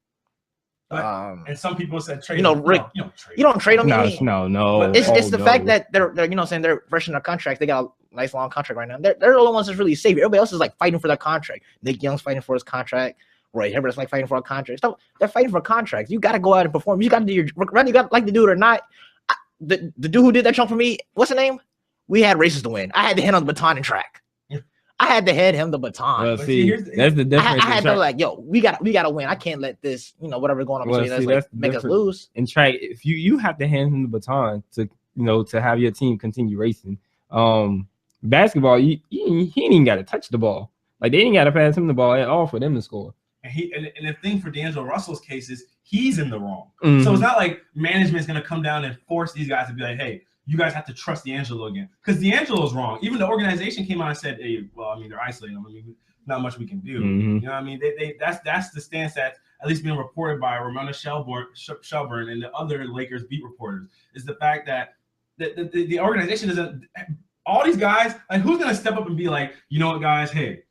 And some people said trade. You know, Rick. You don't trade them. No. It's the fact that they're saying they're fresh in their contracts. They got a nice long contract right now. They're the only ones that's really safe. Everybody else is like fighting for their contract. Nick Young's fighting for his contract. Roy Hibbert's like fighting for a contract. They're fighting for contracts. You got to go out and perform. You got to do your whether you got like to do it or not. The dude who did that chunk for me, what's the name? We had races to win. I had to hand on the baton in track. I had to head him the baton. Well, see, that's the difference. I had to like, yo, we got to win. I can't let this, whatever going on between us like, make us lose. In track, if you have to hand him the baton to to have your team continue racing. Basketball, he ain't even got to touch the ball. Like they ain't got to pass him the ball at all for them to score. And the thing for D'Angelo Russell's case is he's in the wrong. So it's not like management's gonna come down and force these guys to be like, hey, you guys have to trust D'Angelo again, because D'Angelo's wrong. Even the organization came out and said, "Hey, well, I mean, they're isolating him. I mean, not much we can do." You know what I mean? That's the stance that's at least being reported by Ramona Shelburne and the other Lakers beat reporters, is the fact that the organization doesn't. All these guys, like, who's gonna step up and be like, you know what, guys? Hey,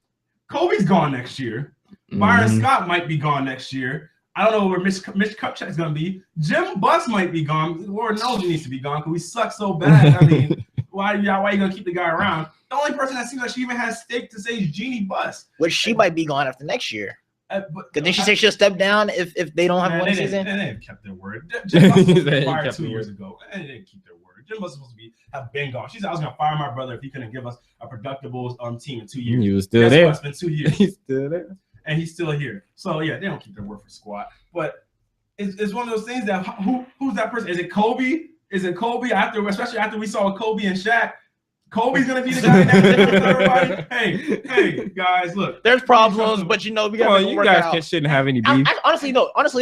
Kobe's gone next year. Byron Scott might be gone next year. I don't know where Mitch Kupchak's going to be. Jim Buss might be gone. Lord knows he needs to be gone because we suck so bad. I mean, why are you going to keep the guy around? The only person that seems like she even has stake to say is Jeannie Buss. Which she might be gone after next year. Because then she said she'll step down if they don't have one season. They didn't kept their word. Jim Buss was fired 2 years ago. And they didn't keep their word. Jim Buss was supposed to have been gone. She said, I was going to fire my brother if he couldn't give us a productive team in 2 years. He was still there. It's been 2 years. He's still there. And he's still here. So, yeah, they don't keep their word for squat. But it's one of those things that who's that person? Is it Kobe? Is it Kobe? Especially after we saw Kobe and Shaq. Kobe's going to be the guy that everybody. Hey, guys, look. There's problems, but we got to you guys shouldn't have any beef. Honestly,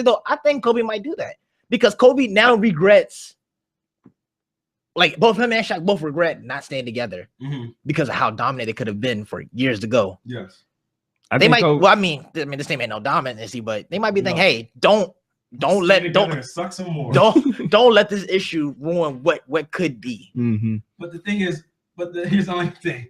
though, I think Kobe might do that. Because Kobe now regrets, like, both him and Shaq both regret not staying together because of how dominant they could have been for years to go. Yes. They might. Well, I mean, this team ain't no dominancy, but they might be thinking, "Hey, don't suck some more. Don't let this issue ruin what could be." But the thing is, here's the only thing: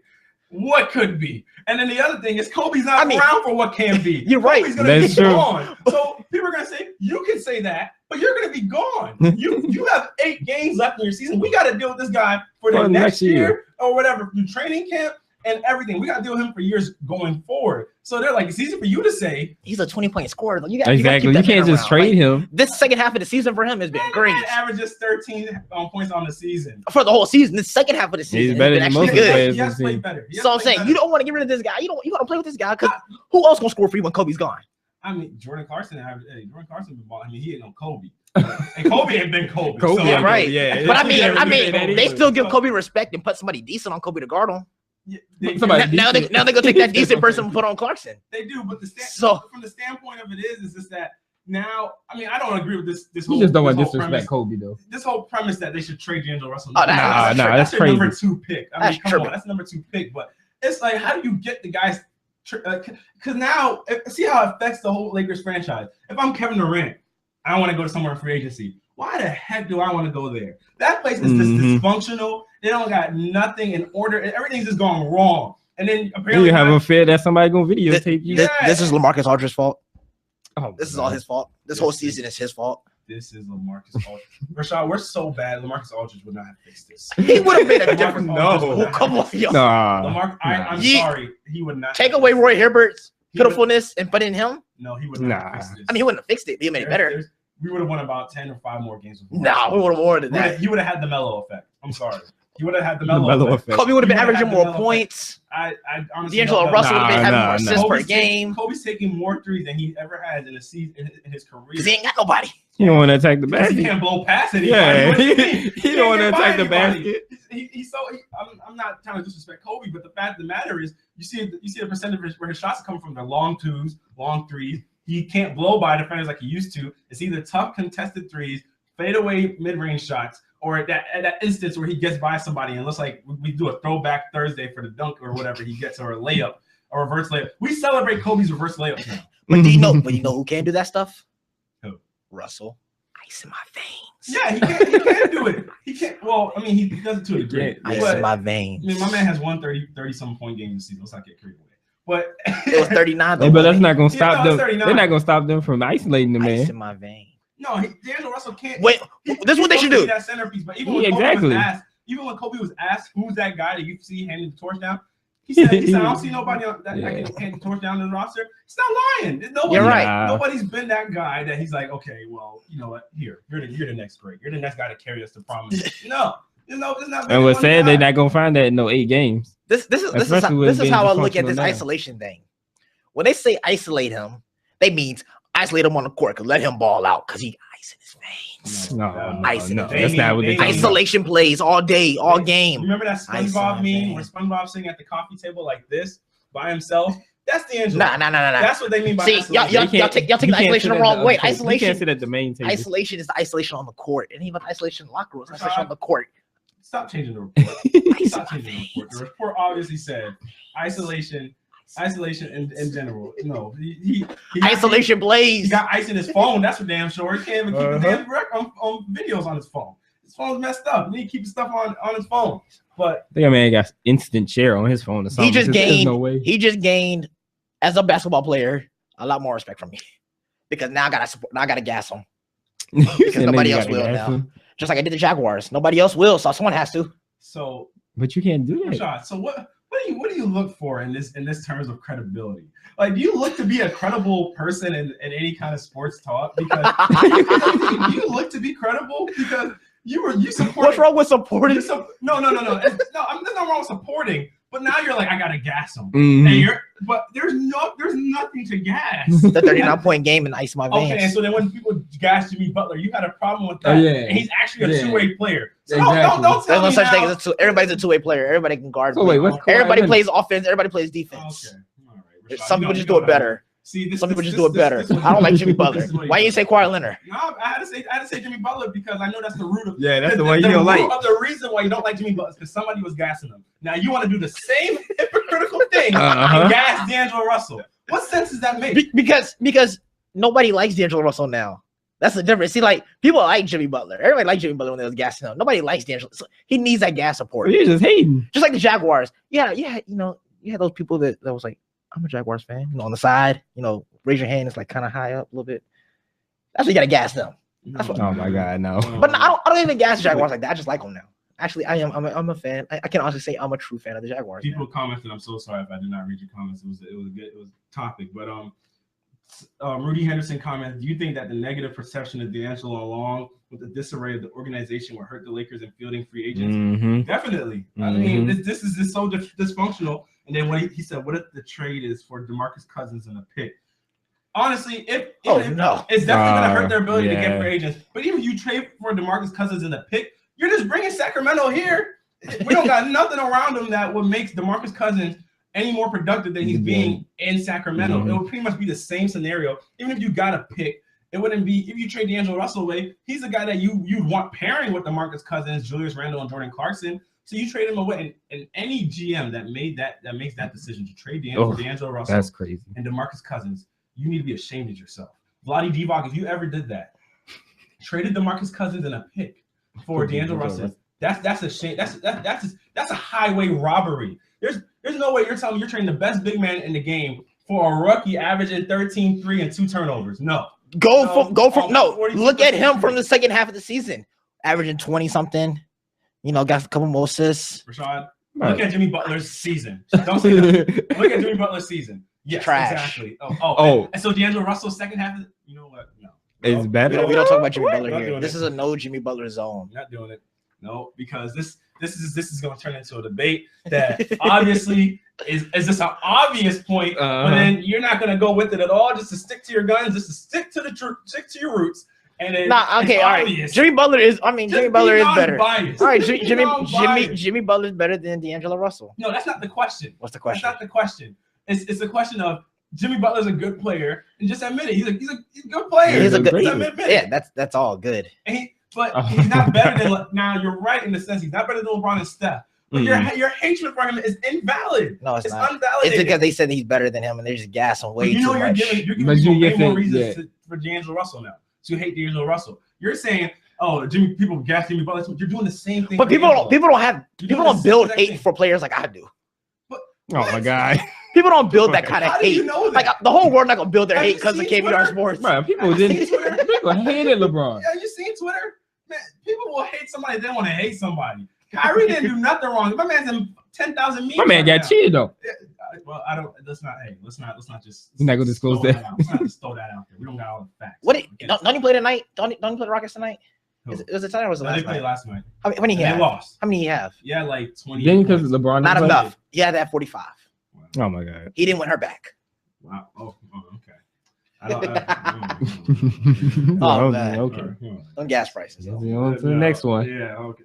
what could be. And then the other thing is, Kobe's not around for what can be. You're right. Kobe's gonna be gone. So people are gonna say, you can say that, but you're gonna be gone. You have 8 games left in your season. We got to deal with this guy for the next year or whatever, through training camp. and everything. We got to deal with him for years going forward. So they're like, it's easy for you to say he's a 20-point scorer. You exactly. You can't just trade him. This second half of the season for him has been great. He averages 13 points on the season for the whole season. The second half of the season he's better than most players. He has played better. So I'm saying you don't want to get rid of this guy. You got to play with this guy because who else gonna score for you when Kobe's gone? I mean, Jordan Clarkson been balling. I mean, he ain't no Kobe. And Kobe ain't been Kobe. So, yeah, right. Yeah. But I mean, they still give Kobe respect and put somebody decent on Kobe to guard him. Yeah, now they gonna take that decent person and put on Clarkson. They do, but from the standpoint of it is just that now. I mean, I don't agree with this. This you whole, just don't want to disrespect disrespect Kobe though. This whole premise that they should trade D'Angelo Russell. No, that's crazy. Number 2 pick. I mean, come on, that's number 2 pick. But it's like, how do you get the guys? Because now, see how it affects the whole Lakers franchise. If I'm Kevin Durant, I want to go to somewhere in free agency. Why the heck do I want to go there? That place is just dysfunctional. They don't got nothing in order, and everything's just going wrong. And then apparently you have a fear that somebody gonna videotape you. This is LaMarcus Aldridge's fault. Oh, this is all his fault. This whole season is his fault. This is LaMarcus Aldridge. Rashad, we're so bad. LaMarcus Aldridge would not have fixed this. He would have made a difference. No, come on, yo. I'm sorry. He would not take away Roy Herbert's pitifulness and put in him. No, he would not have fixed this. I mean, he wouldn't have fixed it. He made it better. We would have won about 10 or 5 more games. Nah, we would have won that. He would have had the Melo effect. I'm sorry. He would have had the Melo effect. Kobe would have been averaging more points. I honestly D'Angelo Russell would have been having more assists per game. Kobe's taking more threes than he ever has in a season in his career. Because he ain't got nobody. You don't want to attack the basket. He can't blow past anybody. Yeah, he don't want to attack the basket. I'm not trying to disrespect Kobe, but the fact of the matter is, you see the percentage where his shots are coming from the long twos, long threes. He can't blow by defenders like he used to. It's either tough contested threes, fadeaway mid-range shots, or at that instance where he gets by somebody and looks like we do a throwback Thursday for the dunk or whatever he gets, or a layup or reverse layup. We celebrate Kobe's reverse layups now. But do you know who can't do that stuff? Who? Russell. Ice in my veins. Yeah, he can't do it. He can't. Well, I mean, he does it to a degree. Ice in my veins. I mean, my man has won 30-some point game this season. Let's not get carried away. But it was 39. Though, but that's not gonna stop them. They're not gonna stop them from isolating the man. Ice in my veins. No, D'Angelo Russell can't. Wait, this is what they should do. That centerpiece, but even when Kobe was asked, who's that guy that you see handing the torch down, he said, I don't see nobody that can hand the torch down in the roster. He's not lying. You're right. Nobody's been that guy that he's like, okay, well, you know what? You're the next great. You're the next guy to carry us to promise. No. It's not. And what's sad, they're not gonna find that in no 8 games. This is how I look at this isolation thing. When they say isolate him, they mean isolate him on the court, let him ball out because he ice in his veins. No, that's not what they mean. Isolation plays all day, all game. Remember that SpongeBob meme where SpongeBob's sitting at the coffee table like this by himself? That's D'Angelo. Nah. That's what they mean by isolation. Y'all take the isolation the wrong way. Isolation. You can't sit at the main table. Isolation is the isolation on the court. It ain't even isolation in the locker room. It's isolation on the court. Stop changing the report. Stop changing the report. The report obviously said isolation in general. No, he isolation plays. He got ice in his phone. That's for damn sure. He can't even keep the damn on videos on his phone. His phone's messed up. He need to keep stuff on his phone. But I think man got instant share on his phone or something. He just gained as a basketball player a lot more respect from me because now I gotta gas him because nobody else will now. Just like I did the Jaguars. Nobody else will, so someone has to. So, but you can't do that. So what do you look for in this terms of credibility? Like, do you look to be a credible person in any kind of sports talk? Because do you look to be credible? Because you support. What's wrong with supporting? No. There's nothing wrong with supporting. But now you're like, I gotta gas him. Mm-hmm. But there's nothing to gas. The 39-point game in ice my veins. Okay, and so then when people gas Jimmy Butler, you had a problem with that. And he's actually a two-way player. So exactly. don't tell me such thing as everybody's a two-way player. Everybody can guard. So wait, everybody plays offense. Everybody plays defense. Okay, all right. Rashad, some people just do it better. Some people just do it better. I don't like Jimmy Butler. Why you say Kawhi Leonard? No, I had to say Jimmy Butler because I know that's the root of that's the one you don't like. The reason why you don't like Jimmy Butler is because somebody was gassing him. Now you want to do the same hypocritical thing and gas D'Angelo Russell. What sense does that make? Because nobody likes D'Angelo Russell now. That's the difference. See, like people like Jimmy Butler. Everybody liked Jimmy Butler when they was gassing him. Nobody likes D'Angelo. So he needs that gas support. You're just hating. Just like the Jaguars. Yeah. You had those people that was like, I'm a Jaguars fan, on the side, raise your hand. It's like kind of high up a little bit. That's what you got to gas them. Oh my God, no. But I don't even gas the Jaguars like that. I just like them now. Actually, I am. I'm a fan. I can honestly say I'm a true fan of the Jaguars. People commented. I'm so sorry if I did not read your comments. It was a good topic. But Rudy Henderson commented, do you think that the negative perception of D'Angelo along with the disarray of the organization will hurt the Lakers in fielding free agents? Mm-hmm. Definitely. Mm-hmm. I mean, this is just so dysfunctional. And then when he said, what if the trade is for DeMarcus Cousins and a pick? Honestly, it's definitely going to hurt their ability to get free agents. But even if you trade for DeMarcus Cousins and a pick, you're just bringing Sacramento here. We don't got nothing around them that would make DeMarcus Cousins any more productive than he's being in Sacramento. Mm-hmm. It would pretty much be the same scenario. Even if you got a pick, it wouldn't be if you trade D'Angelo Russell away. He's the guy that you want pairing with DeMarcus Cousins, Julius Randle, and Jordan Clarkson. So you trade him away, and any GM that makes that decision to trade D'Angelo Russell, that's crazy, and DeMarcus Cousins, you need to be ashamed of yourself. Vlade Divac, if you ever did that, traded DeMarcus Cousins and a pick for D'Angelo Russell, that's a shame. That's a highway robbery. There's no way you're telling me you're trading the best big man in the game for a rookie averaging 13, 3, and 2 turnovers. No. Look at him from the second half of the season, averaging 20 something. Got a couple more assists. Rashad, look at Jimmy Butler's season. Don't say that. Look at Jimmy Butler's season. Yes, trash. Exactly. And so D'Angelo Russell's second half. You know what? No. It's better. We don't talk about Jimmy Butler here. This is a no Jimmy Butler zone. Not doing it. No, because this is going to turn into a debate that obviously is just an obvious point, but then you're not going to go with it at all. Just to stick to your guns, just to stick to your roots. And then all right. Jimmy Butler is better. All right, Jimmy Butler is better than D'Angelo Russell. No, that's not the question. What's the question? That's not the question. It's the question of Jimmy Butler's a good player, and just admit it. He's a good player. He's a good. Yeah, that's all good. But he's not better than. Now you're right in the sense he's not better than LeBron and Steph. But your hatred for him is invalid. No, it's not. Unvalidated. It's because they said he's better than him, and they're just gassing way too much. You're giving way more reasons for D'Angelo Russell now. So you hate D'Angelo Russell. You're saying, people gas Jimmy Butler. You're doing the same thing. But people don't build hate for players like I do. Oh my God. People don't build that kind of hate. You know that? Like the whole world not gonna build their hate because of KBR Sports. Bro, people hated LeBron. Yeah, you seen Twitter? Man, people will hate somebody. They want to hate somebody. Kyrie didn't do nothing wrong. My man's in 10,000 memes. My man got cheated though. Well, I don't. Let's not just. You're not gonna disclose that. Let's not just throw that out there. We don't got all the facts. Don't you play tonight? Don't you play the Rockets tonight? Was it tonight or was it last night? They played last night. How many he have? They lost. How many he have? Yeah, like 20. Then because LeBron not enough. Yeah, that 45. Oh my God. He didn't win her back. Wow. Oh, okay. I don't. Oh man. Okay. On gas prices. To the next one. Yeah. Okay.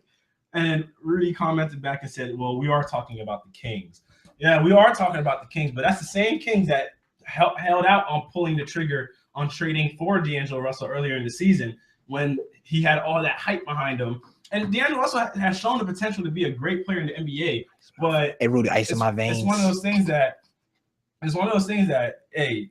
And Rudy commented back and said, "Well, we are talking about the Kings. Yeah, we are talking about the Kings, but that's the same Kings that held out on pulling the trigger on trading for D'Angelo Russell earlier in the season when he had all that hype behind him. And D'Angelo Russell has shown the potential to be a great player in the NBA, but hey, Rudy, ice in my veins. It's one of those things that hey,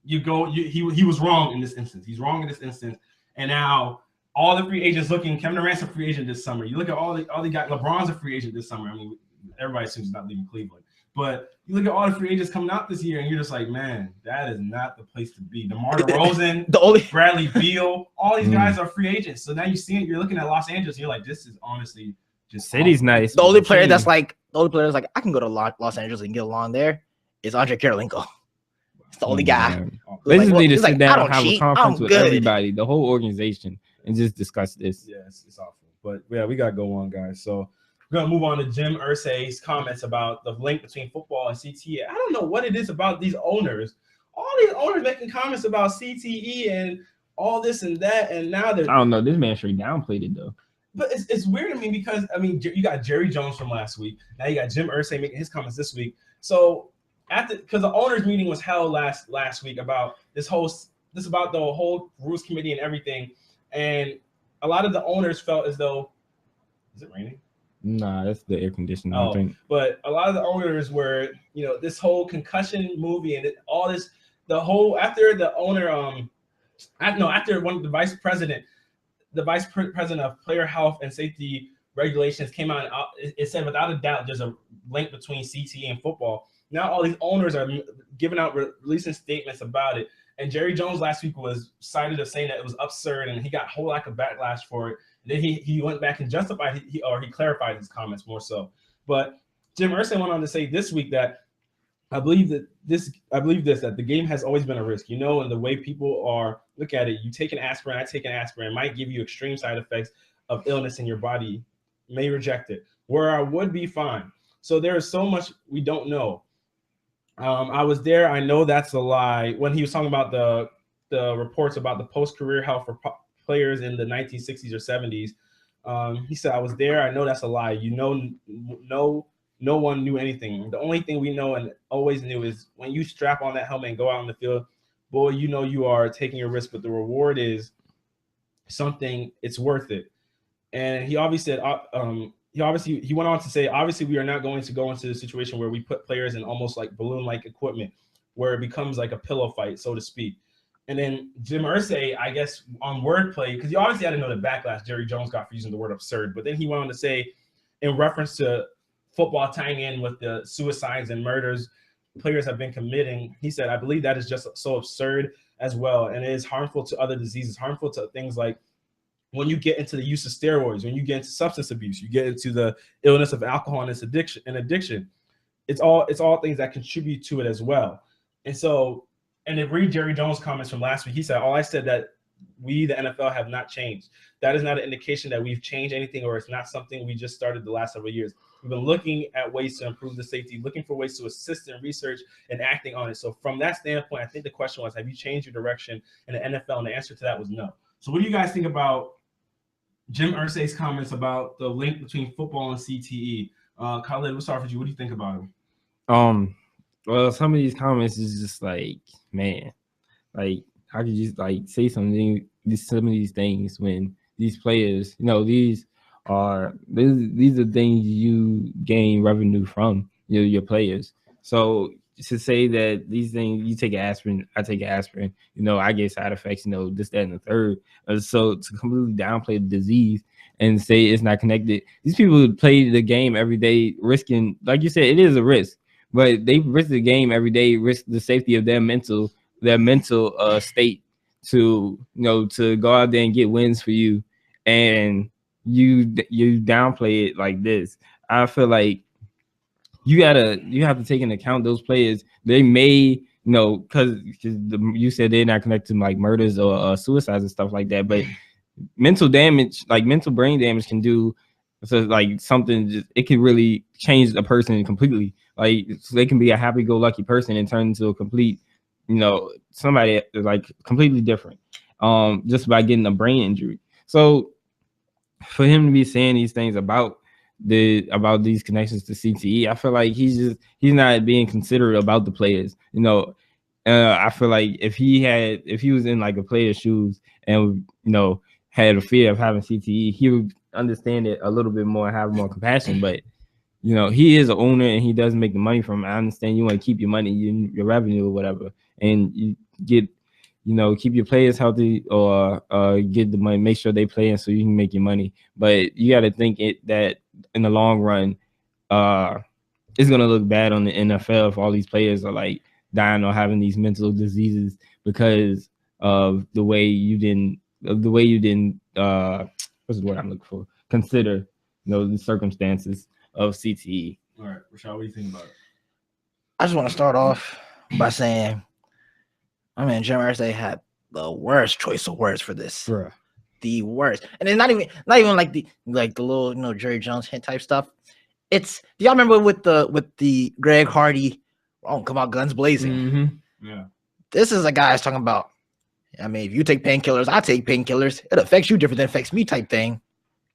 he was wrong in this instance. He's wrong in this instance, and now all the free agents looking. Kevin Durant's a free agent this summer. You look at all the guys. LeBron's a free agent this summer. I mean, everybody assumes he's not leaving Cleveland. But you look at all the free agents coming out this year, and you're just like, man, that is not the place to be. DeMar DeRozan, Bradley Beal, all these guys are free agents. So now you're looking at Los Angeles, and you're like, this is honestly just city's awesome. nice. The only player that's like, I can go to Los Angeles and get along there is Andre Karolinko. It's the only guy. They just need to sit down and have cheat. a conference with everybody, the whole organization, and just discuss this. Yeah, it's awful. But yeah, we gotta go on, guys. So we're gonna move on to Jim Irsay's comments about the link between football and CTE. I don't know what it is about these owners. All these owners making comments about CTE and all this and that, and now they're. I don't know. This man straight downplayed it though. But it's weird to me because you got Jerry Jones from last week. Now you got Jim Irsay making his comments this week. So because the owners meeting was held last week about about the whole rules committee and everything, and a lot of the owners felt as though, is it raining? Nah, that's the air conditioner. I think. But a lot of the owners were, this whole concussion movie and all this, after the owner, after one of the vice president of player health and safety regulations came out, and it said without a doubt there's a link between CTE and football. Now all these owners are releasing statements about it. And Jerry Jones last week was cited as saying that it was absurd, and he got a whole lot of backlash for it. Then he went back and justified he clarified his comments more so. But Jim Irsay went on to say this week that I believe that the game has always been a risk, and the way people look at it. You take an aspirin, I take an aspirin, it might give you extreme side effects of illness in your body, may reject it, where I would be fine. So there is so much we don't know. I was there. I know that's a lie. When he was talking about the reports about the post-career health for players in the 1960s or 70s, he said, I was there. I know that's a lie. No one knew anything. The only thing we know and always knew is when you strap on that helmet and go out on the field, boy, you are taking a risk, but the reward is something. It's worth it. And he obviously said, he went on to say, obviously, we are not going to go into the situation where we put players in almost like balloon-like equipment, where it becomes like a pillow fight, so to speak. And then Jim Irsay, I guess, on wordplay, because you obviously had to know the backlash Jerry Jones got for using the word absurd. But then he went on to say, in reference to football tying in with the suicides and murders players have been committing, he said, I believe that is just so absurd as well. And it is harmful to other diseases, harmful to things like when you get into the use of steroids, when you get into substance abuse, you get into the illness of alcohol and addiction. It's all things that contribute to it as well. And so, and if read Jerry Jones' comments from last week, he said, all I said that we, the NFL, have not changed. That is not an indication that we've changed anything, or it's not something we just started the last several years. We've been looking at ways to improve the safety, looking for ways to assist in research and acting on it. So from that standpoint, I think the question was, have you changed your direction in the NFL? And the answer to that was no. So what do you guys think about Jim Irsay's comments about the link between football and CTE? Khalid, we'll start with you. What do you think about him? Well, some of these comments is just like, man, like how could you like say some of these things when these players, these are things you gain revenue from your players. So to say that these things, you take aspirin, I take aspirin, I get side effects, this, that, and the third. So to completely downplay the disease and say it's not connected, these people play the game every day, risking, like you said, it is a risk, but they risk the game every day, risk the safety of their mental state to to go out there and get wins for you, and you downplay it like this. I feel like you have to take into account those players. They may because you said they're not connected to like murders or suicides and stuff like that, but mental damage, like mental brain damage, can do so like something. It can really change a person completely. Like so they can be a happy-go-lucky person and turn into a complete somebody like completely different just by getting a brain injury. So for him to be saying these things about these connections to CTE, I feel like he's not being considerate about the players. I feel like if he was in like a player's shoes and had a fear of having CTE, he would understand it a little bit more and have more compassion. But he is an owner and he does make the money from it. I understand you want to keep your money, your revenue or whatever, and you get keep your players healthy or get the money, make sure they play, and so you can make your money. But you got to think that in the long run, it's gonna look bad on the NFL if all these players are like dying or having these mental diseases because of the way you didn't what's the word I'm looking for? Consider the circumstances of CTE. All right, Rashad, what do you think about it? I just want to start off by saying, Jim Irsay had the worst choice of words for this. Bruh. The worst. And it's not even like the little Jerry Jones hint type stuff. It's, do y'all remember with the Greg Hardy, come out guns blazing? Mm-hmm. Yeah. This is a guy that's talking about, if you take painkillers, I take painkillers. It affects you different than it affects me type thing.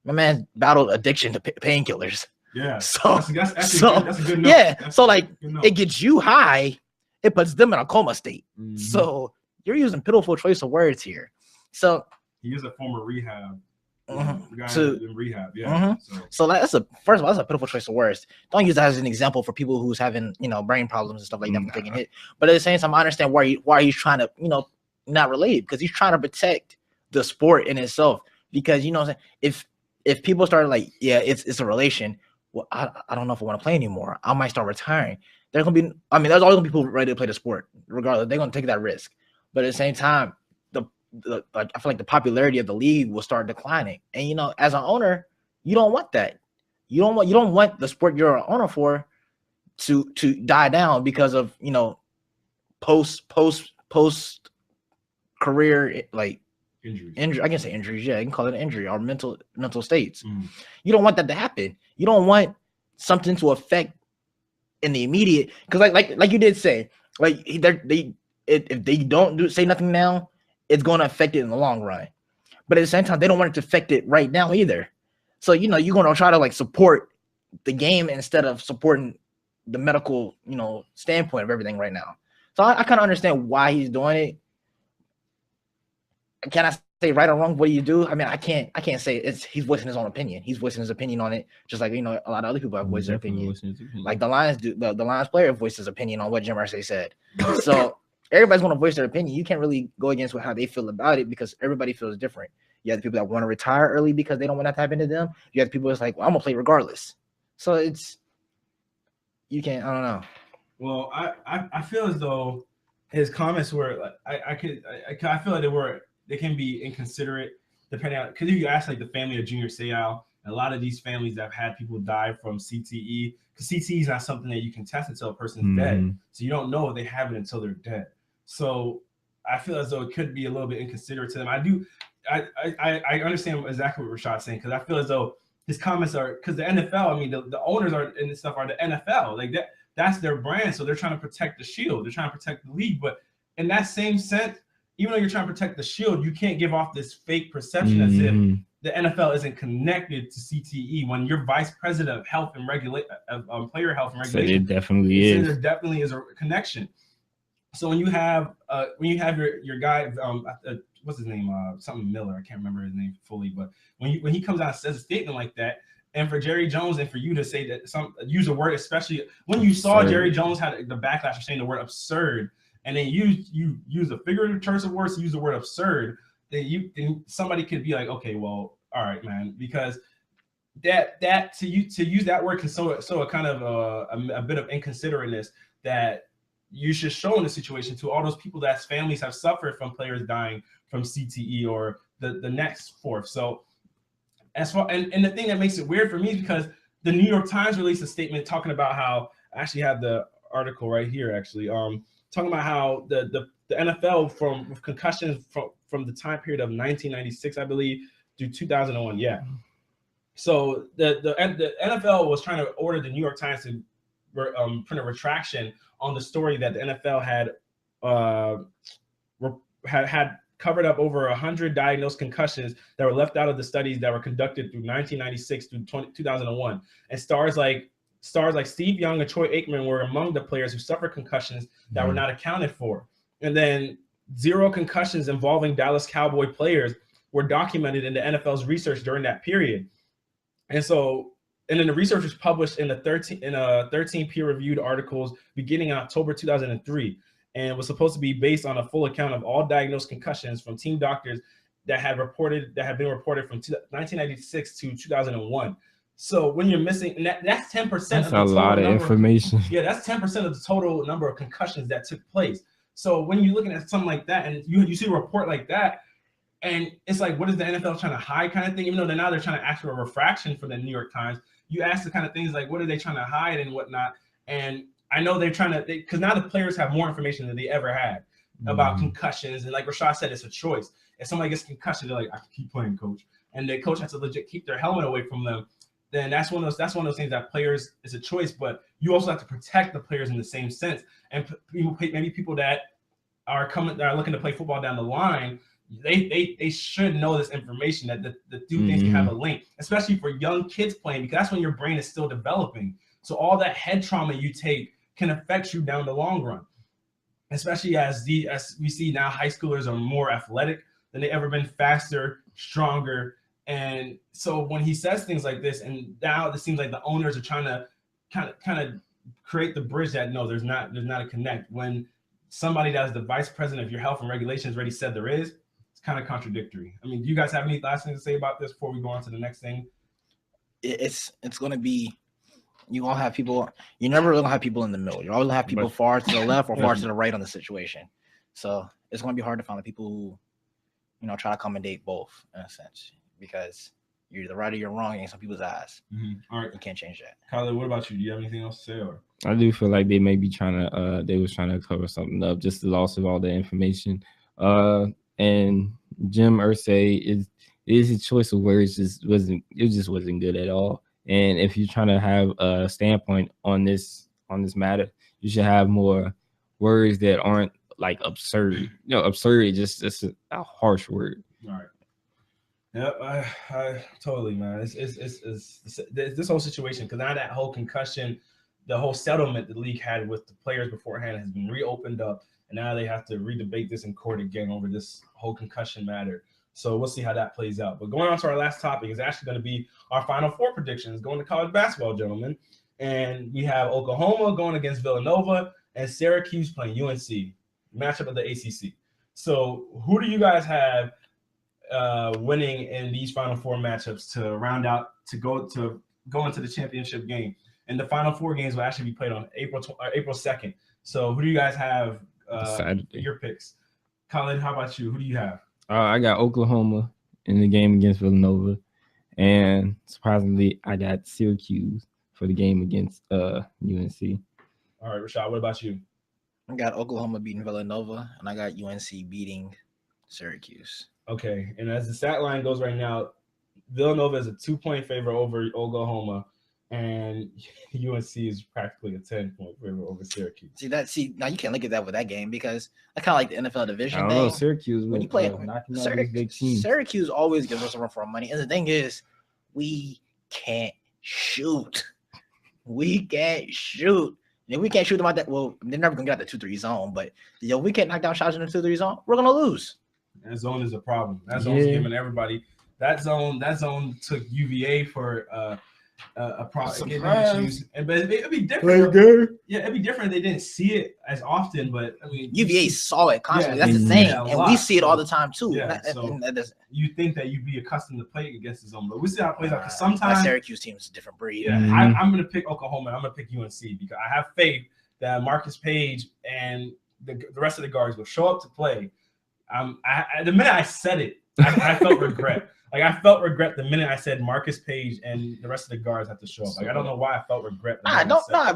My man battled addiction to painkillers. Yeah. So that's a good note. Yeah. That's so like note. It gets you high, it puts them in a coma state. Mm-hmm. So you're using pitiful choice of words here. So he is a former rehab. Guy in rehab. Yeah. So that's first of all, that's a pitiful choice of words. Don't use that as an example for people who's having brain problems and stuff like that from taking hit. But at the same time, I understand why he's trying to not relate, because he's trying to protect the sport in itself. Because if people start like, yeah, it's a relation. Well, I don't know if I want to play anymore. I might start retiring. There's gonna be, there's always gonna be people ready to play the sport. Regardless, they're gonna take that risk. But at the same time, I feel like the popularity of the league will start declining. And as an owner, you don't want that. You don't want the sport you're an owner for to die down because of post career like injury. I can say injuries. Yeah, you can call it an injury or mental states. You don't want that to happen. You don't want something to affect in the immediate, because like you did say, like if they don't say nothing now, it's going to affect it in the long run. But at the same time, they don't want it to affect it right now either. So you're going to try to like support the game instead of supporting the medical standpoint of everything right now. So I kind of understand why he's doing it. Can I say right or wrong? What do you do? I mean, I can't say he's voicing his own opinion. He's voicing his opinion on it, just like a lot of other people have voiced their opinion. Like the Lions do. The Lions player voiced his opinion on what Jim Irsay said. So everybody's going to voice their opinion. You can't really go against how they feel about it because everybody feels different. You have the people that want to retire early because they don't want that to happen to them. You have the people that's like, well, I'm gonna play regardless. So you can't. I don't know. Well, I feel as though his comments were I feel like they can be inconsiderate depending on, because if you ask like the family of Junior Seau, a lot of these families that have had people die from CTE, because CTE is not something that you can test until a person's dead, so you don't know if they have it until they're dead. So I feel as though it could be a little bit inconsiderate to them. I understand exactly what Rashad's saying, because I feel as though his comments are, because the NFL, I mean, the owners are and stuff are the NFL, like that's their brand, so they're trying to protect the shield, they're trying to protect the league. But in that same sense, even though you're trying to protect the shield, you can't give off this fake perception as if the NFL isn't connected to CTE when you're vice president of health and player health and regulation. So it definitely is. There definitely is a connection. So when you have your guy, what's his name? Something Miller. I can't remember his name fully, but when he comes out and says a statement like that, and for Jerry Jones and for you to say that use a word, especially when you saw Jerry Jones had the backlash of saying the word absurd, and then you use a figurative choice of words to use the word absurd, then somebody could be like, okay, well, all right, man, because that to use that word can show a kind of a bit of inconsiderateness that you should show in the situation to all those people that's families have suffered from players dying from CTE or the next fourth. So as far and the thing that makes it weird for me is because the New York Times released a statement talking about how, I actually have the article right here actually, talking about how the NFL from concussions from the time period of 1996, I believe, through 2001. Yeah. So the NFL was trying to order the New York Times to print a retraction on the story that the NFL had covered up over 100 diagnosed concussions that were left out of the studies that were conducted through 1996 through 2001. And stars like Steve Young and Troy Aikman were among the players who suffered concussions that were not accounted for. And then 0 concussions involving Dallas Cowboy players were documented in the NFL's research during that period. And then the research was published in 13 peer-reviewed articles beginning in October 2003, and was supposed to be based on a full account of all diagnosed concussions from team doctors that had been reported from 1996 to 2001. So when you're missing, and that's 10% of the total. That's a lot of information. Yeah, that's 10% of the total number of concussions that took place. So when you're looking at something like that, and you see a report like that, and it's like, what is the NFL trying to hide, kind of thing? Even though they're trying to ask for a refraction from the New York Times, you ask the kind of things like, what are they trying to hide and whatnot? And I know they're trying to, because now the players have more information than they ever had about concussions. And like Rashad said, it's a choice. If somebody gets concussion, they're like, I can keep playing, coach. And the coach has to legit keep their helmet away from them. Then that's one of those things that players is a choice, but you also have to protect the players in the same sense. And maybe people that are looking to play football down the line, they should know this information that the two things can have a link, especially for young kids playing, because that's when your brain is still developing. So all that head trauma you take can affect you down the long run, especially as we see now, high schoolers are more athletic than they ever been, faster, stronger. And so when he says things like this, and now it seems like the owners are trying to kind of create the bridge that no, there's not a connect, when somebody that's the vice president of your health and regulations already said there is. It's kind of contradictory. I mean, do you guys have any last things to say about this before we go on to the next thing? It's going to be, you all have people, you never really have people in the middle. You always have people far to the left or far to the right on the situation. So it's going to be hard to find the people who try to accommodate both in a sense, because you're either right or you're wrong in some people's eyes. All right, you can't change that. Khaled, what about you? Do you have anything else to say? Or I do feel like they may be trying to they was trying to cover something up, just the loss of all the information. And Jim Irsay is his choice of words just wasn't good at all. And if you're trying to have a standpoint on this matter, you should have more words that aren't like absurd. Absurd is just a harsh word. all right. Yep, I totally, man. It's this whole situation, because now that whole concussion, the whole settlement the league had with the players beforehand has been reopened up, and now they have to redebate this in court again over this whole concussion matter. So we'll see how that plays out. But going on to our last topic is actually going to be our Final Four predictions going to college basketball, gentlemen. And we have Oklahoma going against Villanova and Syracuse playing UNC, matchup of the ACC. So who do you guys have winning in these Final Four matchups to round out to go into the championship game? And the Final Four games will actually be played on April 2nd. So who do you guys have? Your picks. Colin, how about you? Who do you have? I got Oklahoma in the game against Villanova, and surprisingly, I got Syracuse for the game against UNC. All right, Rashad, what about you? I got Oklahoma beating Villanova, and I got UNC beating Syracuse. Okay, and as the stat line goes right now, Villanova is a 2-point favorite over Oklahoma, and UNC is practically a 10-point favorite over Syracuse. See, now you can't look at that with that game, because I kind of like the NFL division I don't know, Syracuse, when you play Syracuse always gives us a run for our money. And the thing is, we can't shoot. We can't shoot. And if we can't shoot them out that, well, they're never gonna get out the 2-3 zone. But we can't knock down shots in the 2-3 zone, we're gonna lose. That zone is a problem. That zone's giving everybody. That zone took UVA for a problem. But it'd be different. Yeah, it'd be different if they didn't see it as often. But I mean, UVA saw it constantly. That's the thing, and we see it all the time too. Yeah, you think that you'd be accustomed to playing against the zone, but we see how it plays out. Because sometimes Syracuse team is a different breed. Yeah, I'm going to pick Oklahoma. I'm going to pick UNC because I have faith that Marcus Page and the rest of the guards will show up to play. The minute I said it, I felt regret. Like, I felt regret the minute I said Marcus Page and the rest of the guards have to show up. Like, I don't know why I felt regret.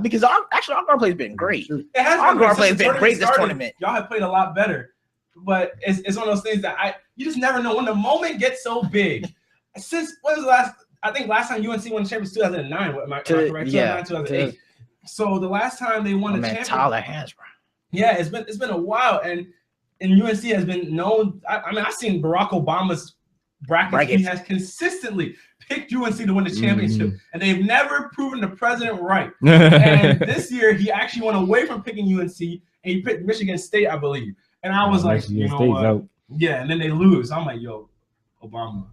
Because our guard play has been great. Our guard play has been great this tournament. Y'all have played a lot better. But it's one of those things that you just never know when the moment gets so big. Since when was the last? I think last time UNC won the championship 2009. Am I correct? Yeah, 2008. So the last time they won the championship. Tyler Hansbrough. Yeah, it's been a while, and UNC has been known. I mean, I've seen Barack Obama's bracket. He has consistently picked UNC to win the championship, and they've never proven the president right. And this year, he actually went away from picking UNC, and he picked Michigan State, I believe. And I was like, you know what? Out. Yeah, and then they lose. I'm like, yo, Obama,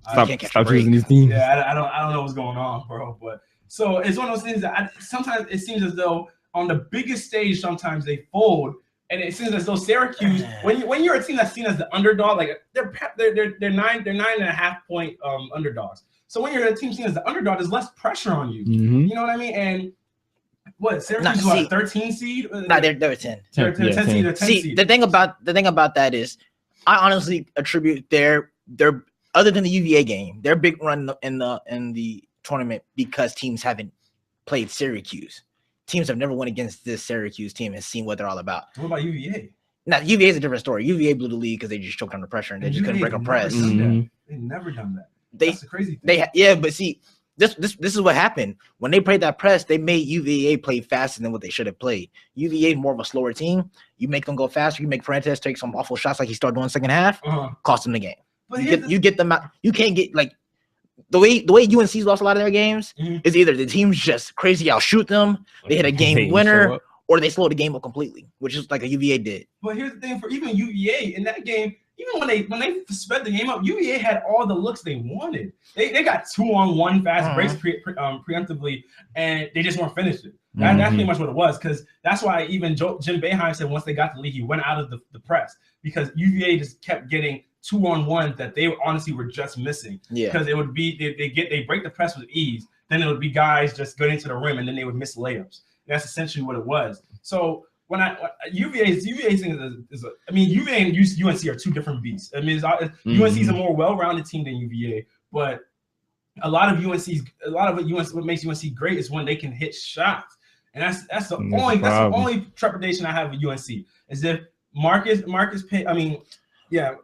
stop choosing these teams. Yeah, I don't know what's going on, bro. But so it's one of those things that sometimes it seems as though on the biggest stage, sometimes they fold, and it seems as though Syracuse, when you're a team that's seen as the underdog, like they're 9.5 point underdogs. So when you're a team seen as the underdog, there's less pressure on you. You know what I mean? And what Syracuse is a 13 seed? No, they're 10. They're 10 seed. They're 10 See, seed. the thing about that is, I honestly attribute their other than the UVA game, their big run in the tournament because teams haven't played Syracuse. Teams have never won against this Syracuse team and seen what they're all about. What about UVA? Now, UVA is a different story. UVA blew the league because they just choked under pressure and they just couldn't break a press. They've never done that. That's the crazy thing. But see, this is what happened when they played that press. They made UVA play faster than what they should have played. UVA is more of a slower team. You make them go faster. You make Fuentes take some awful shots like he started doing second half. Cost them the game. But you get them out. You can't get like the way UNC's lost a lot of their games is either the teams just crazy outshoot them, they hit a game winner, or they slow the game up completely, which is like a UVA did. But here's the thing for even UVA in that game. Even when they sped the game up, UVA had all the looks they wanted. They got 2-on-1 fast breaks preemptively, and they just weren't finished it. That's pretty much what it was, because that's why even Jim Boeheim said once they got the lead, he went out of the press, because UVA just kept getting 2-on-1 that they honestly were just missing. Yeah, because it would be they break the press with ease, then it would be guys just going into the rim, and then they would miss layups. That's essentially what it was. So UVA thing is I mean, UVA and UNC are two different beasts. I mean, UNC is a more well-rounded team than UVA, but what makes UNC great is when they can hit shots, and that's the only trepidation I have with UNC is if Marcus Pay. I mean, yeah.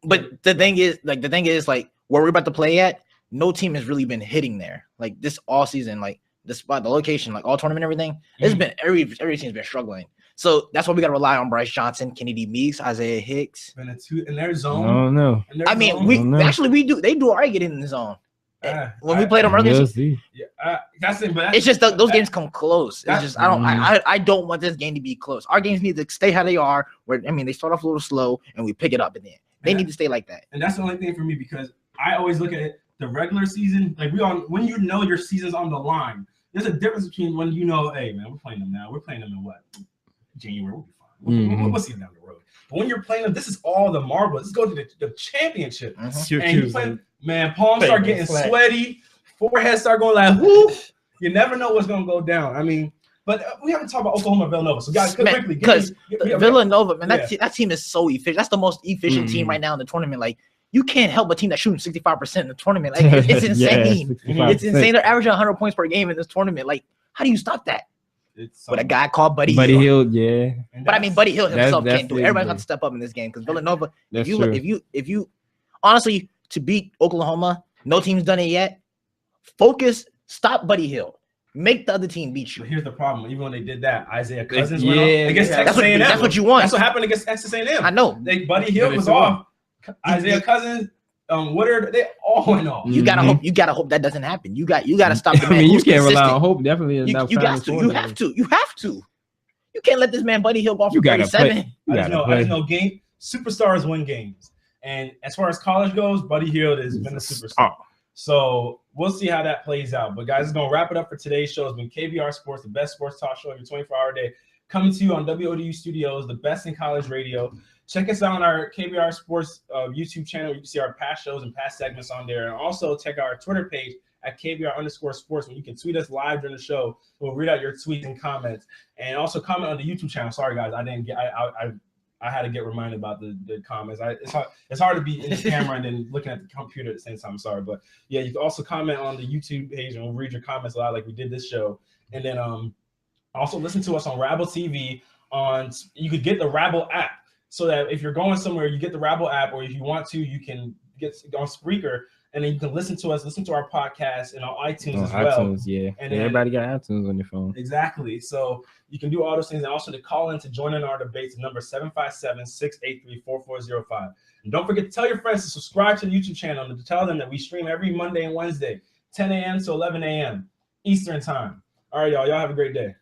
But the thing is, like where we're about to play at, no team has really been hitting there. Like this all season, like the spot, the location, like all tournament, everything. It's been every team's been struggling. So that's why we got to rely on Bryce Johnson, Kennedy Meeks, Isaiah Hicks. And in their zone. Oh no. I mean, we do. They do already get in the zone. When we played them earlier, that's it. But it's just those games come close. It's just I don't want this game to be close. Our games need to stay how they are. Where I mean, they start off a little slow and we pick it up, and then they need to stay like that. And that's the only thing for me because I always look at it, the regular season. Like when you know your season's on the line. There's a difference between when you know, hey man, we're playing them now. We're playing them in what? January. We'll be fine. We'll see them down the road. But when you're playing them, this is all the marbles. Let's go to the championship. And you play, man, palms start getting sweaty, forehead start going like whoop. You never know what's gonna go down. I mean, but we haven't talked about Oklahoma Villanova. So guys, quickly, because Villanova, man, that team is so efficient. That's the most efficient team right now in the tournament. Like you can't help a team that's shooting 65% in the tournament. Like it's insane. It's insane. They're averaging 100 points per game in this tournament. Like, how do you stop that? With a guy called Buddy Hield. Yeah. But I mean, Buddy Hield himself can't do it. Everybody has to step up in this game because Villanova. If you honestly to beat Oklahoma, no team's done it yet. Focus. Stop Buddy Hield. Make the other team beat you. But here's the problem. Even when they did that, Isaiah Cousins went off against Texas A&M. That's what you want. That's what happened against Texas A&M. I know. Buddy Hield was off. Isaiah Cousins, Woodard, they all went off. You gotta hope that doesn't happen. You gotta stop the man. I mean, you can't rely on hope. Definitely, you have to. You can't let this man Buddy Hield go off for 37. I just know superstars win games, and as far as college goes, Buddy Hield has been a superstar. So we'll see how that plays out. But guys, it's gonna wrap it up for today's show. It's been KBR Sports, the best sports talk show of your 24-hour day, coming to you on WODU Studios, the best in college radio. Check us out on our KBR Sports YouTube channel. You can see our past shows and past segments on there. And also check out our Twitter page at KBR_sports, when you can tweet us live during the show. We'll read out your tweets and comments. And also comment on the YouTube channel. Sorry, guys. I had to get reminded about the comments. It's hard to be in the camera and then looking at the computer at the same time. I'm sorry. But, yeah, you can also comment on the YouTube page, and we'll read your comments a lot like we did this show. And then also listen to us on Rabble TV. You could get the Rabble app. So that if you're going somewhere, you get the Rabble app, or if you want to, you can get on Spreaker, and then you can listen to our podcast and on iTunes as well. iTunes, yeah. And everybody got iTunes on your phone. Exactly. So you can do all those things, and also to call in to join in our debates. The number 757-683-4405. And don't forget to tell your friends to subscribe to the YouTube channel and to tell them that we stream every Monday and Wednesday, 10 a.m. to 11 a.m. Eastern time. All right, y'all. Y'all have a great day.